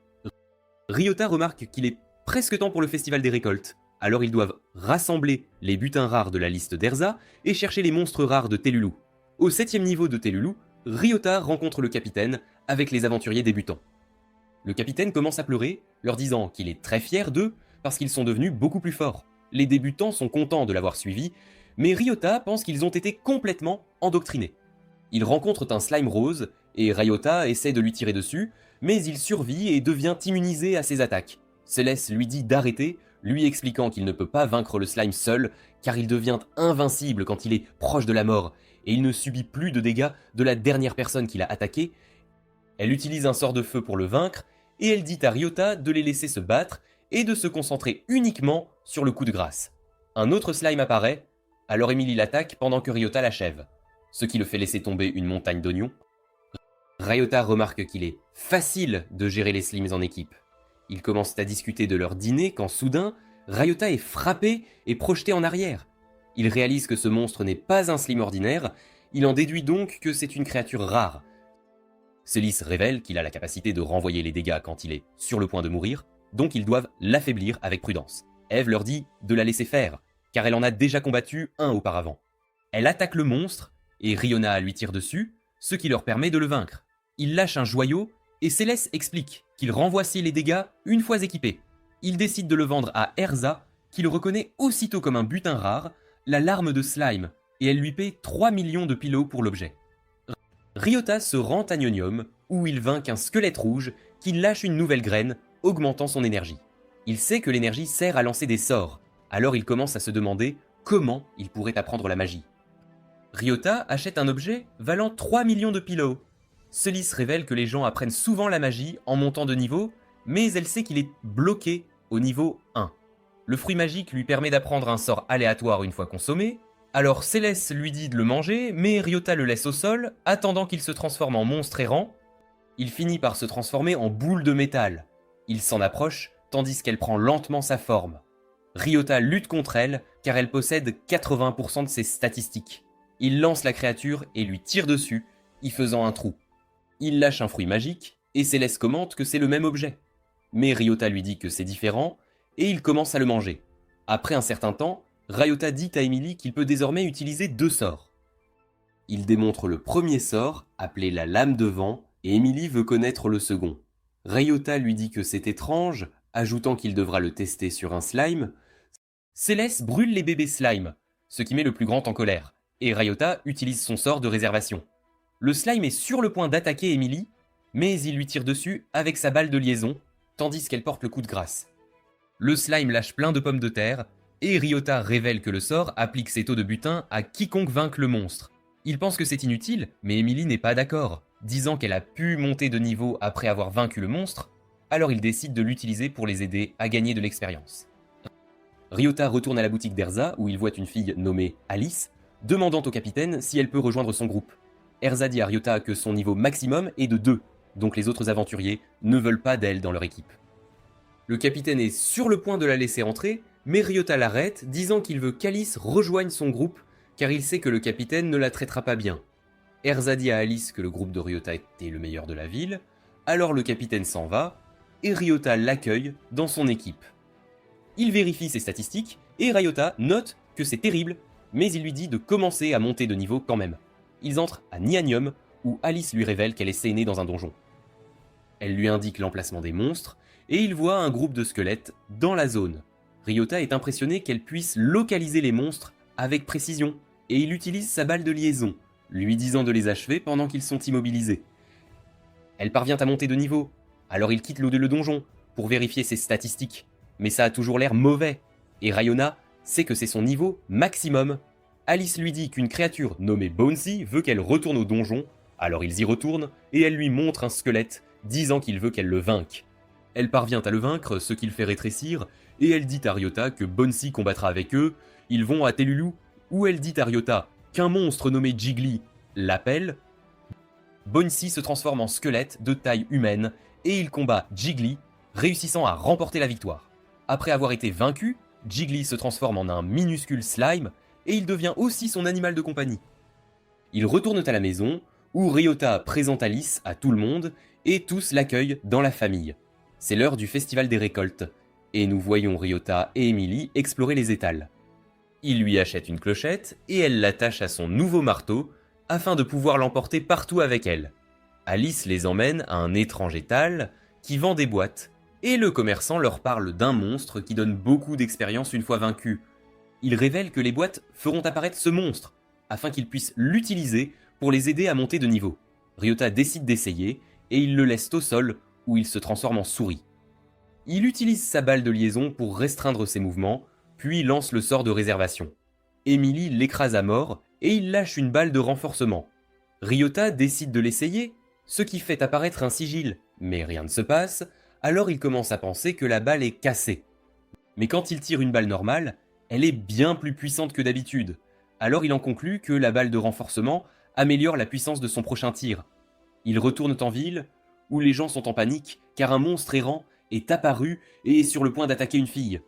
Ryota remarque qu'il est presque temps pour le festival des récoltes, alors ils doivent rassembler les butins rares de la liste d'Erza et chercher les monstres rares de Telulu. Au 7e niveau de Telulu, Ryota rencontre le capitaine avec les aventuriers débutants. Le capitaine commence à pleurer, leur disant qu'il est très fier d'eux parce qu'ils sont devenus beaucoup plus forts. Les débutants sont contents de l'avoir suivi, mais Ryota pense qu'ils ont été complètement endoctrinés. Ils rencontrent un slime rose, et Ryota essaie de lui tirer dessus, mais il survit et devient immunisé à ses attaques. Céleste lui dit d'arrêter, lui expliquant qu'il ne peut pas vaincre le slime seul, car il devient invincible quand il est proche de la mort, et il ne subit plus de dégâts de la dernière personne qui l'a attaqué. Elle utilise un sort de feu pour le vaincre, et elle dit à Ryota de les laisser se battre, et de se concentrer uniquement sur le coup de grâce. Un autre slime apparaît, alors Emily l'attaque pendant que Ryota l'achève, ce qui le fait laisser tomber une montagne d'oignons. Ryota remarque qu'il est facile de gérer les slimes en équipe. Ils commencent à discuter de leur dîner quand soudain, Ryota est frappé et projeté en arrière. Il réalise que ce monstre n'est pas un slime ordinaire, il en déduit donc que c'est une créature rare. Céleste révèle qu'il a la capacité de renvoyer les dégâts quand il est sur le point de mourir, donc ils doivent l'affaiblir avec prudence. Ève leur dit de la laisser faire, car elle en a déjà combattu un auparavant. Elle attaque le monstre, et Riona lui tire dessus, ce qui leur permet de le vaincre. Il lâche un joyau, et Céleste explique qu'il renvoie les dégâts une fois équipé. Il décide de le vendre à Erza, qui le reconnaît aussitôt comme un butin rare, la larme de slime, et elle lui paie 3 millions de pilos pour l'objet. Ryota se rend à Nionium, où il vainc un squelette rouge qui lâche une nouvelle graine, augmentant son énergie. Il sait que l'énergie sert à lancer des sorts, alors il commence à se demander comment il pourrait apprendre la magie. Ryota achète un objet valant 3 millions de pilos. Céleste révèle que les gens apprennent souvent la magie en montant de niveau, mais elle sait qu'il est bloqué au niveau 1. Le fruit magique lui permet d'apprendre un sort aléatoire une fois consommé, alors Céleste lui dit de le manger, mais Ryota le laisse au sol, attendant qu'il se transforme en monstre errant. Il finit par se transformer en boule de métal. Il s'en approche, tandis qu'elle prend lentement sa forme. Ryota lutte contre elle, car elle possède 80% de ses statistiques. Il lance la créature et lui tire dessus, y faisant un trou. Il lâche un fruit magique, et Céleste commente que c'est le même objet. Mais Ryota lui dit que c'est différent, et il commence à le manger. Après un certain temps, Ryota dit à Emily qu'il peut désormais utiliser 2 sorts. Il démontre le premier sort, appelé la lame de vent, et Emily veut connaître le second. Ryota lui dit que c'est étrange, ajoutant qu'il devra le tester sur un slime. Céleste brûle les bébés slime, ce qui met le plus grand en colère, et Ryota utilise son sort de réservation. Le slime est sur le point d'attaquer Emily, mais il lui tire dessus avec sa balle de liaison, tandis qu'elle porte le coup de grâce. Le slime lâche plein de pommes de terre, et Ryota révèle que le sort applique ses taux de butin à quiconque vainque le monstre. Il pense que c'est inutile, mais Emily n'est pas d'accord, disant qu'elle a pu monter de niveau après avoir vaincu le monstre, alors il décide de l'utiliser pour les aider à gagner de l'expérience. Ryota retourne à la boutique d'Erza où il voit une fille nommée Alice, demandant au capitaine si elle peut rejoindre son groupe. Erza dit à Ryota que son niveau maximum est de 2, donc les autres aventuriers ne veulent pas d'elle dans leur équipe. Le capitaine est sur le point de la laisser entrer, mais Ryota l'arrête, disant qu'il veut qu'Alice rejoigne son groupe, car il sait que le capitaine ne la traitera pas bien. Erza dit à Alice que le groupe de Ryota était le meilleur de la ville, alors le capitaine s'en va, et Ryota l'accueille dans son équipe. Il vérifie ses statistiques, et Ryota note que c'est terrible, mais il lui dit de commencer à monter de niveau quand même. Ils entrent à Nianium, où Alice lui révèle qu'elle est sénée dans un donjon. Elle lui indique l'emplacement des monstres, et il voit un groupe de squelettes dans la zone. Ryota est impressionné qu'elle puisse localiser les monstres avec précision, et il utilise sa balle de liaison, lui disant de les achever pendant qu'ils sont immobilisés. Elle parvient à monter de niveau, alors il quitte le donjon pour vérifier ses statistiques, mais ça a toujours l'air mauvais, et Ryota sait que c'est son niveau maximum. Alice lui dit qu'une créature nommée Bonesy veut qu'elle retourne au donjon, alors ils y retournent, et elle lui montre un squelette, disant qu'il veut qu'elle le vainque. Elle parvient à le vaincre, ce qui le fait rétrécir, et elle dit à Ryota que Bonesy combattra avec eux, ils vont à Telulu, où elle dit à Ryota qu'un monstre nommé Jiggly l'appelle. Bonesy se transforme en squelette de taille humaine, et il combat Jiggly, réussissant à remporter la victoire. Après avoir été vaincu, Jiggly se transforme en un minuscule slime, et il devient aussi son animal de compagnie. Ils retournent à la maison, où Ryota présente Alice à tout le monde, et tous l'accueillent dans la famille. C'est l'heure du festival des récoltes, et nous voyons Ryota et Emily explorer les étals. Il lui achète une clochette, et elle l'attache à son nouveau marteau, afin de pouvoir l'emporter partout avec elle. Alice les emmène à un étrange étal, qui vend des boîtes, et le commerçant leur parle d'un monstre qui donne beaucoup d'expérience une fois vaincu. Il révèle que les boîtes feront apparaître ce monstre, afin qu'ils puissent l'utiliser pour les aider à monter de niveau. Ryota décide d'essayer, et il le laisse au sol, où il se transforme en souris. Il utilise sa balle de liaison pour restreindre ses mouvements, puis lance le sort de réservation. Emily l'écrase à mort, et il lâche une balle de renforcement. Ryota décide de l'essayer, ce qui fait apparaître un sigil, mais rien ne se passe, alors il commence à penser que la balle est cassée. Mais quand il tire une balle normale, elle est bien plus puissante que d'habitude, alors il en conclut que la balle de renforcement améliore la puissance de son prochain tir. Ils retournent en ville, où les gens sont en panique, car un monstre errant est apparu et est sur le point d'attaquer une fille.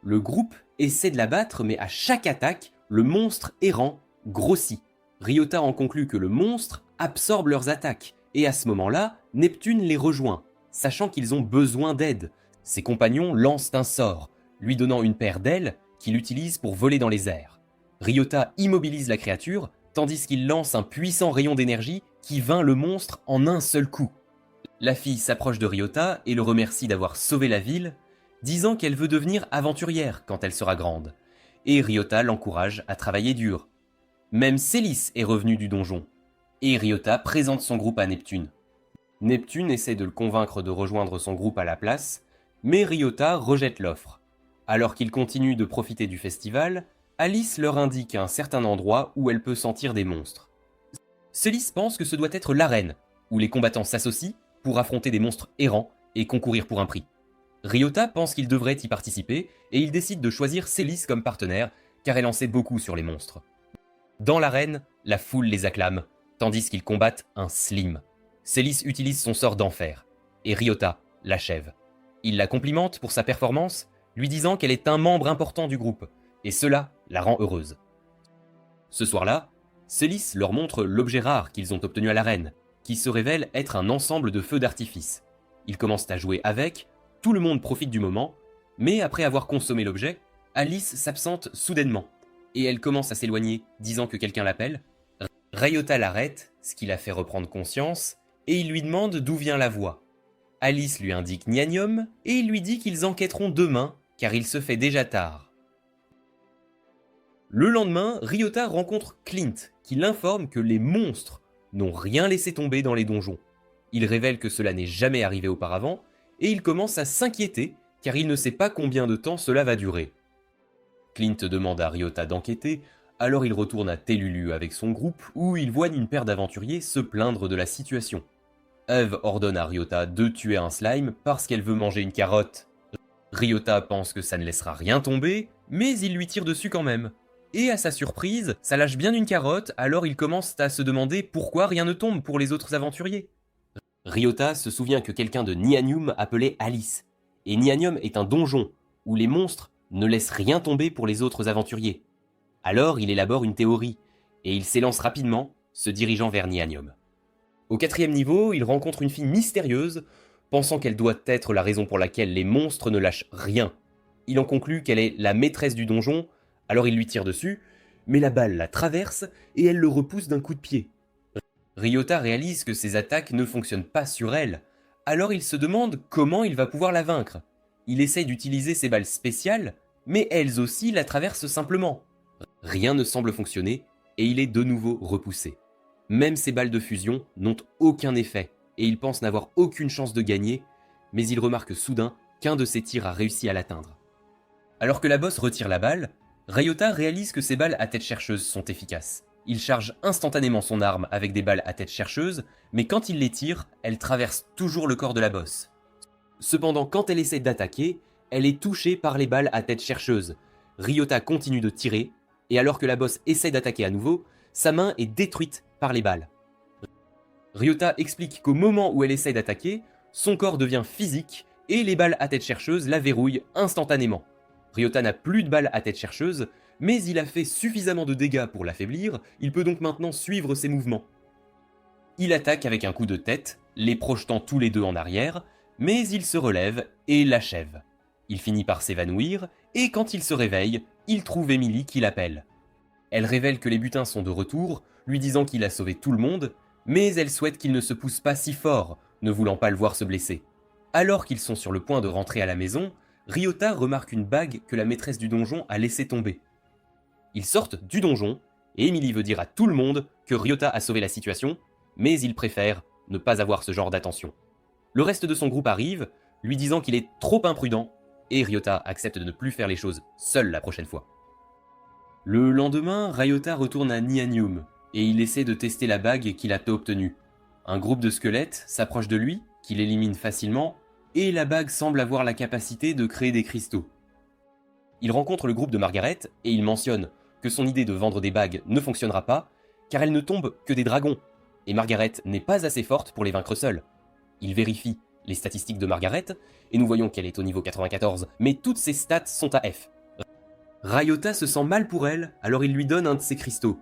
Le groupe essaie de la battre, mais à chaque attaque, le monstre errant grossit. Ryota en conclut que le monstre absorbe leurs attaques, et à ce moment-là, Neptune les rejoint, sachant qu'ils ont besoin d'aide. Ses compagnons lancent un sort, lui donnant une paire d'ailes qu'il utilise pour voler dans les airs. Ryota immobilise la créature, tandis qu'il lance un puissant rayon d'énergie qui vainc le monstre en un seul coup. La fille s'approche de Ryota et le remercie d'avoir sauvé la ville, disant qu'elle veut devenir aventurière quand elle sera grande, et Ryota l'encourage à travailler dur. Même Célis est revenu du donjon, et Ryota présente son groupe à Neptune. Neptune essaie de le convaincre de rejoindre son groupe à la place, mais Ryota rejette l'offre. Alors qu'ils continuent de profiter du festival, Alice leur indique un certain endroit où elle peut sentir des monstres. Célis pense que ce doit être l'arène, où les combattants s'associent pour affronter des monstres errants et concourir pour un prix. Ryota pense qu'il devrait y participer et il décide de choisir Célis comme partenaire car elle en sait beaucoup sur les monstres. Dans l'arène, la foule les acclame, tandis qu'ils combattent un Slim. Célis utilise son sort d'enfer, et Ryota l'achève. Il la complimente pour sa performance, lui disant qu'elle est un membre important du groupe, et cela la rend heureuse. Ce soir-là, Célis leur montre l'objet rare qu'ils ont obtenu à l'arène, qui se révèle être un ensemble de feux d'artifice. Ils commencent à jouer avec, tout le monde profite du moment, mais après avoir consommé l'objet, Alice s'absente soudainement, et elle commence à s'éloigner, disant que quelqu'un l'appelle. Ryota l'arrête, ce qui la fait reprendre conscience, et il lui demande d'où vient la voix. Alice lui indique Nianium, et il lui dit qu'ils enquêteront demain, car il se fait déjà tard. Le lendemain, Ryota rencontre Clint, qui l'informe que les monstres n'ont rien laissé tomber dans les donjons. Il révèle que cela n'est jamais arrivé auparavant, et il commence à s'inquiéter, car il ne sait pas combien de temps cela va durer. Clint demande à Ryota d'enquêter, alors il retourne à Telulu avec son groupe, où il voit une paire d'aventuriers se plaindre de la situation. Eve ordonne à Ryota de tuer un slime parce qu'elle veut manger une carotte. Ryota pense que ça ne laissera rien tomber, mais il lui tire dessus quand même. Et à sa surprise, ça lâche bien une carotte, alors il commence à se demander pourquoi rien ne tombe pour les autres aventuriers. Ryota se souvient que quelqu'un de Nianium appelait Alice. Et Nianium est un donjon, où les monstres ne laissent rien tomber pour les autres aventuriers. Alors il élabore une théorie, et il s'élance rapidement, se dirigeant vers Nianium. Au 4e niveau, il rencontre une fille mystérieuse, pensant qu'elle doit être la raison pour laquelle les monstres ne lâchent rien. Il en conclut qu'elle est la maîtresse du donjon, alors il lui tire dessus, mais la balle la traverse et elle le repousse d'un coup de pied. Ryota réalise que ses attaques ne fonctionnent pas sur elle, alors il se demande comment il va pouvoir la vaincre. Il essaye d'utiliser ses balles spéciales, mais elles aussi la traversent simplement. Rien ne semble fonctionner et il est de nouveau repoussé. Même ses balles de fusion n'ont aucun effet et il pense n'avoir aucune chance de gagner, mais il remarque soudain qu'un de ses tirs a réussi à l'atteindre. Alors que la bosse retire la balle, Ryota réalise que ses balles à tête chercheuse sont efficaces. Il charge instantanément son arme avec des balles à tête chercheuse, mais quand il les tire, elles traversent toujours le corps de la bosse. Cependant, quand elle essaie d'attaquer, elle est touchée par les balles à tête chercheuse. Ryota continue de tirer, et alors que la bosse essaie d'attaquer à nouveau, sa main est détruite par les balles. Ryota explique qu'au moment où elle essaie d'attaquer, son corps devient physique, et les balles à tête chercheuse la verrouillent instantanément. Ryota n'a plus de balles à tête chercheuse, mais il a fait suffisamment de dégâts pour l'affaiblir, il peut donc maintenant suivre ses mouvements. Il attaque avec un coup de tête, les projetant tous les deux en arrière, mais il se relève et l'achève. Il finit par s'évanouir, et quand il se réveille, il trouve Emily qui l'appelle. Elle révèle que les butins sont de retour, lui disant qu'il a sauvé tout le monde, mais elle souhaite qu'il ne se pousse pas si fort, ne voulant pas le voir se blesser. Alors qu'ils sont sur le point de rentrer à la maison, Ryota remarque une bague que la maîtresse du donjon a laissé tomber. Ils sortent du donjon, et Emily veut dire à tout le monde que Ryota a sauvé la situation, mais il préfère ne pas avoir ce genre d'attention. Le reste de son groupe arrive, lui disant qu'il est trop imprudent, et Ryota accepte de ne plus faire les choses seul la prochaine fois. Le lendemain, Ryota retourne à Nianium, et il essaie de tester la bague qu'il a obtenue. Un groupe de squelettes s'approche de lui, qu'il élimine facilement, et la bague semble avoir la capacité de créer des cristaux. Il rencontre le groupe de Margaret, et il mentionne que son idée de vendre des bagues ne fonctionnera pas, car elles ne tombent que des dragons, et Margaret n'est pas assez forte pour les vaincre seule. Il vérifie les statistiques de Margaret, et nous voyons qu'elle est au niveau 94, mais toutes ses stats sont à F. Ryota se sent mal pour elle, alors il lui donne un de ses cristaux.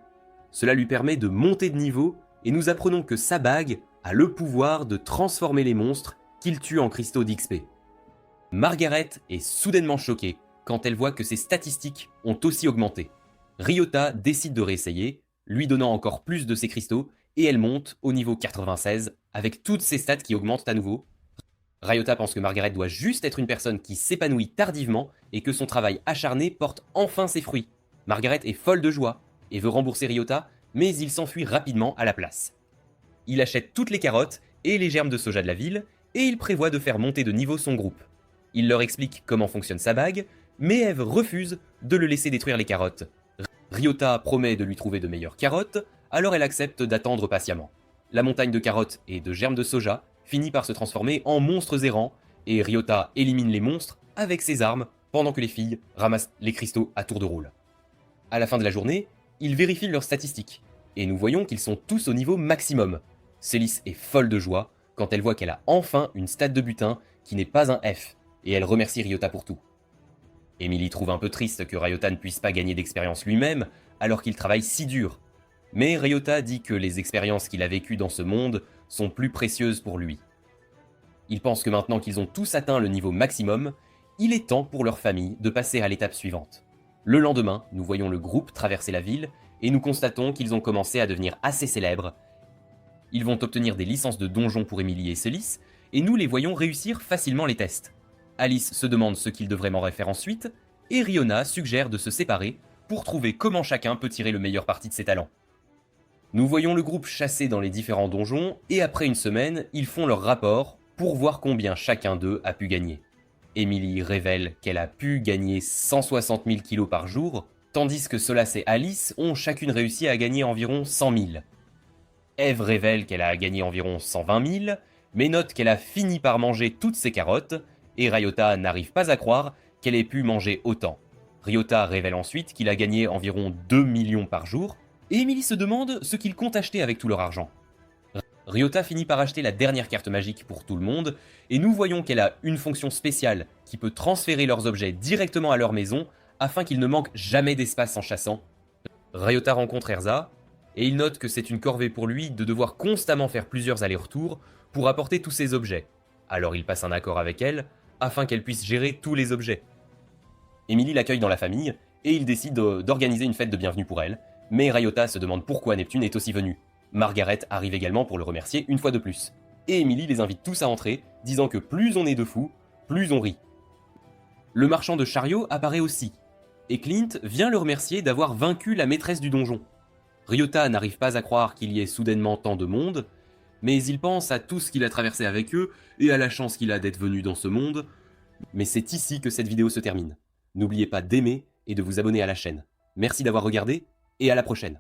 Cela lui permet de monter de niveau, et nous apprenons que sa bague a le pouvoir de transformer les monstres qu'il tue en cristaux d'XP. Margaret est soudainement choquée quand elle voit que ses statistiques ont aussi augmenté. Ryota décide de réessayer, lui donnant encore plus de ses cristaux, et elle monte au niveau 96 avec toutes ses stats qui augmentent à nouveau. Ryota pense que Margaret doit juste être une personne qui s'épanouit tardivement et que son travail acharné porte enfin ses fruits. Margaret est folle de joie et veut rembourser Ryota, mais il s'enfuit rapidement à la place. Il achète toutes les carottes et les germes de soja de la ville, et il prévoit de faire monter de niveau son groupe. Il leur explique comment fonctionne sa bague, mais Eve refuse de le laisser détruire les carottes. Ryota promet de lui trouver de meilleures carottes, alors elle accepte d'attendre patiemment. La montagne de carottes et de germes de soja finit par se transformer en monstres errants, et Ryota élimine les monstres avec ses armes, pendant que les filles ramassent les cristaux à tour de rôle. À la fin de la journée, ils vérifient leurs statistiques, et nous voyons qu'ils sont tous au niveau maximum. Célis est folle de joie quand elle voit qu'elle a enfin une stat de butin qui n'est pas un F, et elle remercie Ryota pour tout. Emily trouve un peu triste que Ryota ne puisse pas gagner d'expérience lui-même, alors qu'il travaille si dur. Mais Ryota dit que les expériences qu'il a vécues dans ce monde sont plus précieuses pour lui. Il pense que maintenant qu'ils ont tous atteint le niveau maximum, il est temps pour leur famille de passer à l'étape suivante. Le lendemain, nous voyons le groupe traverser la ville, et nous constatons qu'ils ont commencé à devenir assez célèbres. Ils vont obtenir des licences de donjons pour Emily et Celis, et nous les voyons réussir facilement les tests. Alice se demande ce qu'ils devraient m'en faire ensuite, et Riona suggère de se séparer pour trouver comment chacun peut tirer le meilleur parti de ses talents. Nous voyons le groupe chasser dans les différents donjons, et après une semaine, ils font leur rapport pour voir combien chacun d'eux a pu gagner. Emily révèle qu'elle a pu gagner 160 000 kilos par jour, tandis que Solas et Alice ont chacune réussi à gagner environ 100 000. Eve révèle qu'elle a gagné environ 120 000, mais note qu'elle a fini par manger toutes ses carottes, et Ryota n'arrive pas à croire qu'elle ait pu manger autant. Ryota révèle ensuite qu'il a gagné environ 2 millions par jour, et Emily se demande ce qu'ils comptent acheter avec tout leur argent. Ryota finit par acheter la dernière carte magique pour tout le monde, et nous voyons qu'elle a une fonction spéciale qui peut transférer leurs objets directement à leur maison afin qu'ils ne manquent jamais d'espace en chassant. Ryota rencontre Erza, et il note que c'est une corvée pour lui de devoir constamment faire plusieurs allers-retours pour apporter tous ces objets. Alors il passe un accord avec elle, afin qu'elle puisse gérer tous les objets. Emily l'accueille dans la famille, et il décide d'organiser une fête de bienvenue pour elle, mais Ryota se demande pourquoi Neptune est aussi venu. Margaret arrive également pour le remercier une fois de plus. Et Emily les invite tous à entrer, disant que plus on est de fous, plus on rit. Le marchand de chariots apparaît aussi, et Clint vient le remercier d'avoir vaincu la maîtresse du donjon. Ryota n'arrive pas à croire qu'il y ait soudainement tant de monde, mais il pense à tout ce qu'il a traversé avec eux et à la chance qu'il a d'être venu dans ce monde. Mais c'est ici que cette vidéo se termine. N'oubliez pas d'aimer et de vous abonner à la chaîne. Merci d'avoir regardé et à la prochaine.